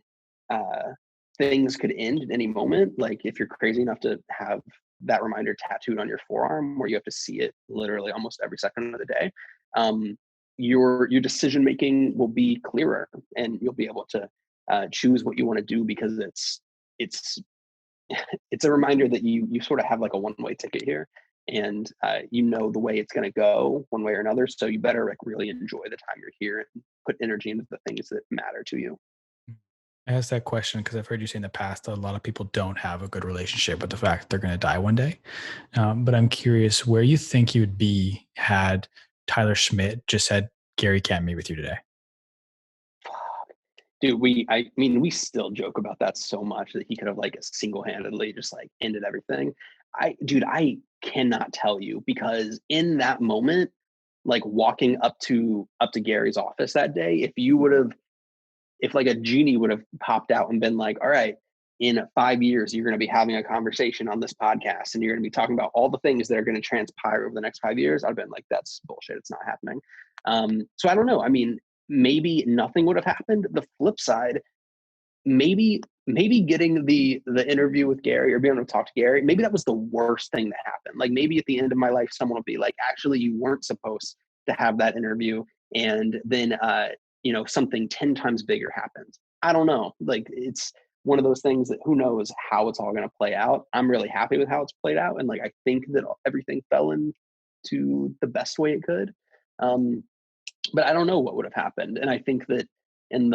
uh, things could end at any moment, like if you're crazy enough to have that reminder tattooed on your forearm where you have to see it literally almost every second of the day, your decision making will be clearer, and you'll be able to choose what you want to do, because it's it's a reminder that you sort of have like a one-way ticket here, and you know the way it's going to go one way or another. So you better like really enjoy the time you're here and put energy into the things that matter to you. I asked that question because I've heard you say in the past that a lot of people don't have a good relationship with the fact that they're going to die one day. But I'm curious where you think you'd be had Tyler Schmidt just said, Gary can't meet with you today. Dude, we still joke about that so much, that he could have like single-handedly just like ended everything. I cannot tell you, because in that moment, like walking up to Gary's office that day, if like a genie would have popped out and been like, all right, in 5 years, you're going to be having a conversation on this podcast and you're going to be talking about all the things that are going to transpire over the next 5 years, I'd have been like, that's bullshit. It's not happening. So I don't know. I mean, maybe nothing would have happened. The flip side, maybe getting the interview with Gary or being able to talk to Gary, maybe that was the worst thing that happened. Like maybe at the end of my life, someone will be like, actually, you weren't supposed to have that interview. And then, something 10 times bigger happens. I don't know. Like it's one of those things that who knows how it's all going to play out. I'm really happy with how it's played out. And like, I think that everything fell into the best way it could. But I don't know what would have happened. And I think that in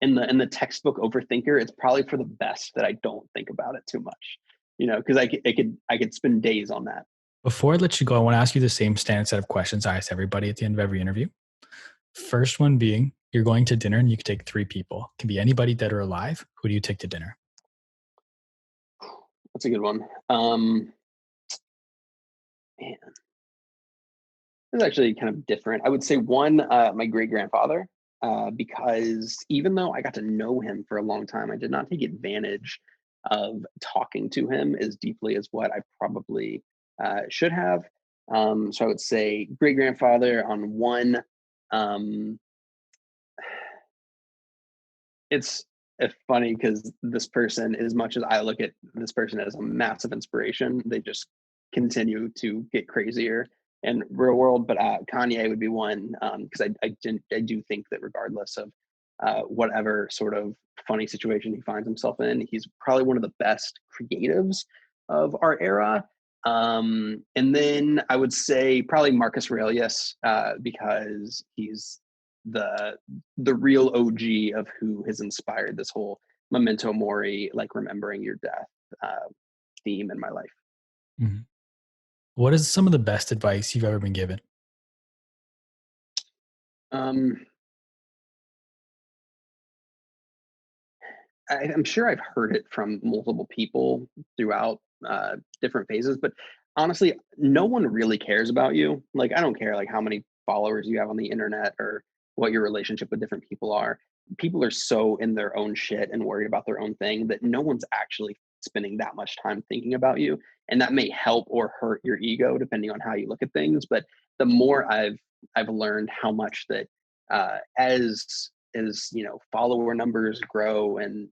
in the textbook overthinker, it's probably for the best that I don't think about it too much, because I could spend days on that. Before I let you go, I want to ask you the same standard set of questions I ask everybody at the end of every interview. First one being, you're going to dinner and you can take three people. It can be anybody dead or alive. Who do you take to dinner? That's a good one. Man, it's actually kind of different. I would say one, my great grandfather, because even though I got to know him for a long time, I did not take advantage of talking to him as deeply as what I probably should have. So I would say great grandfather on one. Um, it's funny because this person, as much as I look at this person as a massive inspiration, they just continue to get crazier in real world. But Kanye would be one, because I do think that regardless of whatever sort of funny situation he finds himself in, he's probably one of the best creatives of our era. And then I would say probably Marcus Aurelius, because he's the the real OG of who has inspired this whole memento mori, like remembering your death, theme in my life. Mhm. What is some of the best advice you've ever been given? Um, I'm sure I've heard it from multiple people throughout different phases, but honestly, no one really cares about you. Like, I don't care like how many followers you have on the internet or what your relationship with different people are. People are so in their own shit and worried about their own thing that no one's actually spending that much time thinking about you. And that may help or hurt your ego depending on how you look at things. But the more I've learned how much that as follower numbers grow and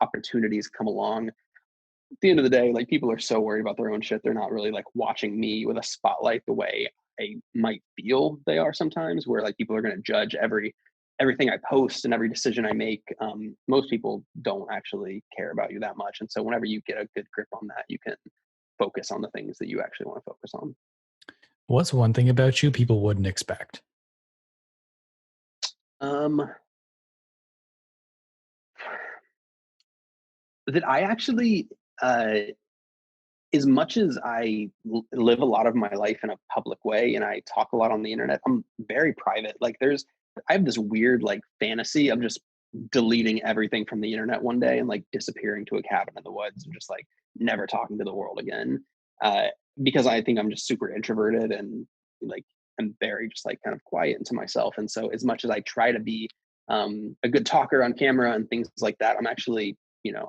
opportunities come along, at the end of the day, like, people are so worried about their own shit, they're not really like watching me with a spotlight the way I might feel they are sometimes, where like people are going to judge everything I post and every decision I make. Most people don't actually care about you that much, and so whenever you get a good grip on that, you can focus on the things that you actually want to focus on. What's one thing about you people wouldn't expect? um that I actually, uh as much as I live a lot of my life in a public way and I talk a lot on the internet, I'm very private. Like, I have this weird like fantasy of just deleting everything from the internet one day and like disappearing to a cabin in the woods and just like never talking to the world again. Uh, because I think I'm just super introverted and like I'm very just like kind of quiet into myself. And so as much as I try to be a good talker on camera and things like that, I'm actually,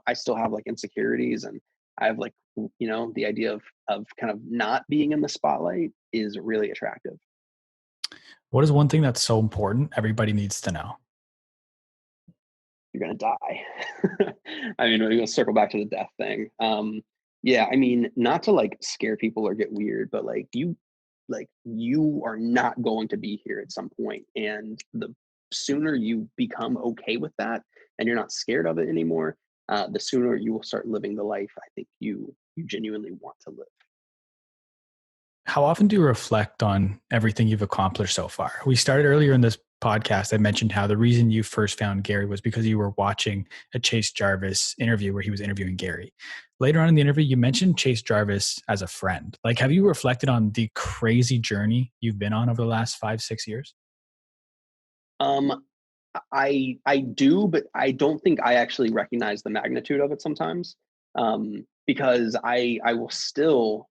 I still have like insecurities, and I have like, the idea of kind of not being in the spotlight is really attractive. What is one thing that's so important everybody needs to know? You're gonna die. I mean, we're gonna circle back to the death thing. Yeah, I mean, not to like scare people or get weird, but like you are not going to be here at some point, and the sooner you become okay with that and you're not scared of it anymore, the sooner you will start living the life I think you genuinely want to live. How often do you reflect on everything you've accomplished so far? We started earlier in this podcast. I mentioned how the reason you first found Gary was because you were watching a Chase Jarvis interview where he was interviewing Gary. Later on in the interview, you mentioned Chase Jarvis as a friend. Like, have you reflected on the crazy journey you've been on over the last 5, 6 years? Um, I do, but I don't think I actually recognize the magnitude of it sometimes. Because I will still,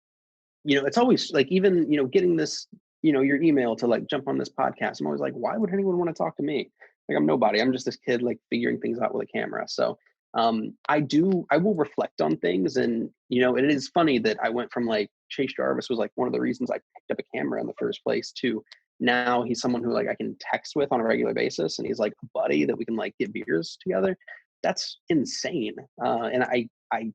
it's always like, even, getting this, your email to like jump on this podcast. I'm always like, why would anyone want to talk to me? Like, I'm nobody. I'm just this kid like figuring things out with a camera. So I will reflect on things, and it is funny that I went from like Chase Jarvis was like one of the reasons I picked up a camera in the first place to now he's someone who like I can text with on a regular basis, and he's like a buddy that we can like get beers together. That's insane. And I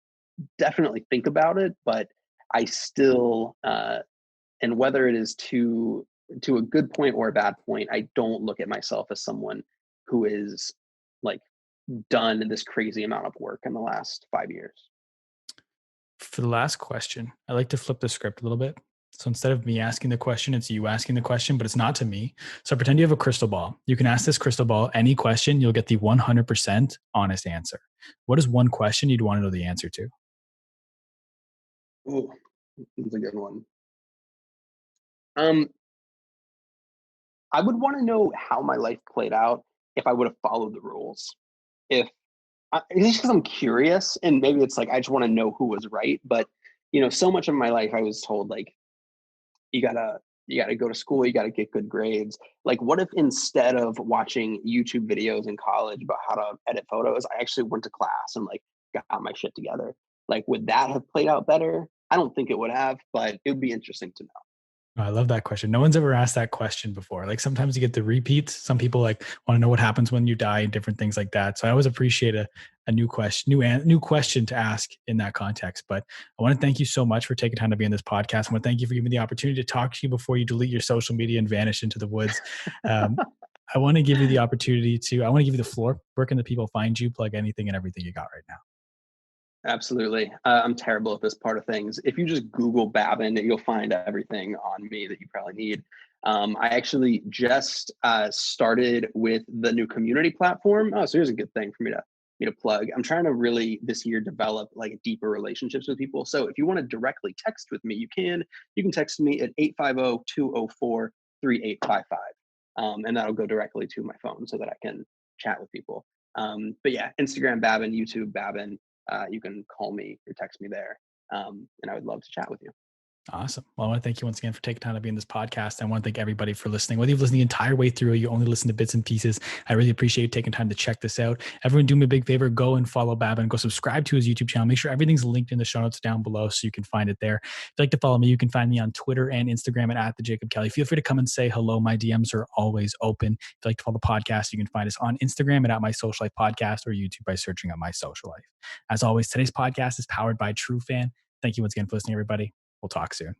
definitely think about it, but I still, and whether it is to a good point or a bad point, I don't look at myself as someone who is like done this crazy amount of work in the last 5 years. For the last question, I like to flip the script a little bit. So instead of me asking the question, it's you asking the question, but it's not to me. So pretend you have a crystal ball. You can ask this crystal ball any question, you'll get the 100% honest answer. What is one question you'd want to know the answer to? Oh, that's a good one. Um, I would want to know how my life played out if I would have followed the rules. If it's just because I'm curious, and maybe it's like I just want to know who was right. But so much of my life I was told like you gotta you gotta go to school, you gotta get good grades. Like, what if instead of watching YouTube videos in college about how to edit photos, I actually went to class and like got my shit together? Like, would that have played out better? I don't think it would have, but it would be interesting to know. Oh, I love that question. No one's ever asked that question before. Like sometimes you get the repeats. Some people like want to know what happens when you die and different things like that. So I always appreciate a new question, new question to ask in that context. But I want to thank you so much for taking time to be on this podcast. I want to thank you for giving me the opportunity to talk to you before you delete your social media and vanish into the woods. Um, I want to give you the opportunity to, I want to give you the floor. Where can the people find you? Plug anything and everything you got right now. Absolutely. I'm terrible at this part of things. If you just Google Babin, you'll find everything on me that you probably need. I actually just started with the new community platform. Oh, so here's a good thing for me to plug. I'm trying to really this year develop like deeper relationships with people. So if you want to directly text with me, you can. You can text me at 850-204-3855. And that'll go directly to my phone so that I can chat with people. But yeah, Instagram Babin, YouTube Babin. You can call me or text me there. And I would love to chat with you. Awesome. Well, I want to thank you once again for taking time to be in this podcast. I want to thank everybody for listening. Whether you've listened the entire way through or you only listen to bits and pieces, I really appreciate you taking time to check this out. Everyone do me a big favor. Go and follow Babin. Go subscribe to his YouTube channel. Make sure everything's linked in the show notes down below so you can find it there. If you'd like to follow me, you can find me on Twitter and Instagram at the Jacob Kelly. Feel free to come and say hello. My DMs are always open. If you'd like to follow the podcast, you can find us on Instagram at My Social Life Podcast or YouTube by searching up My Social Life. As always, today's podcast is powered by True Fan. Thank you once again for listening, everybody. We'll talk soon.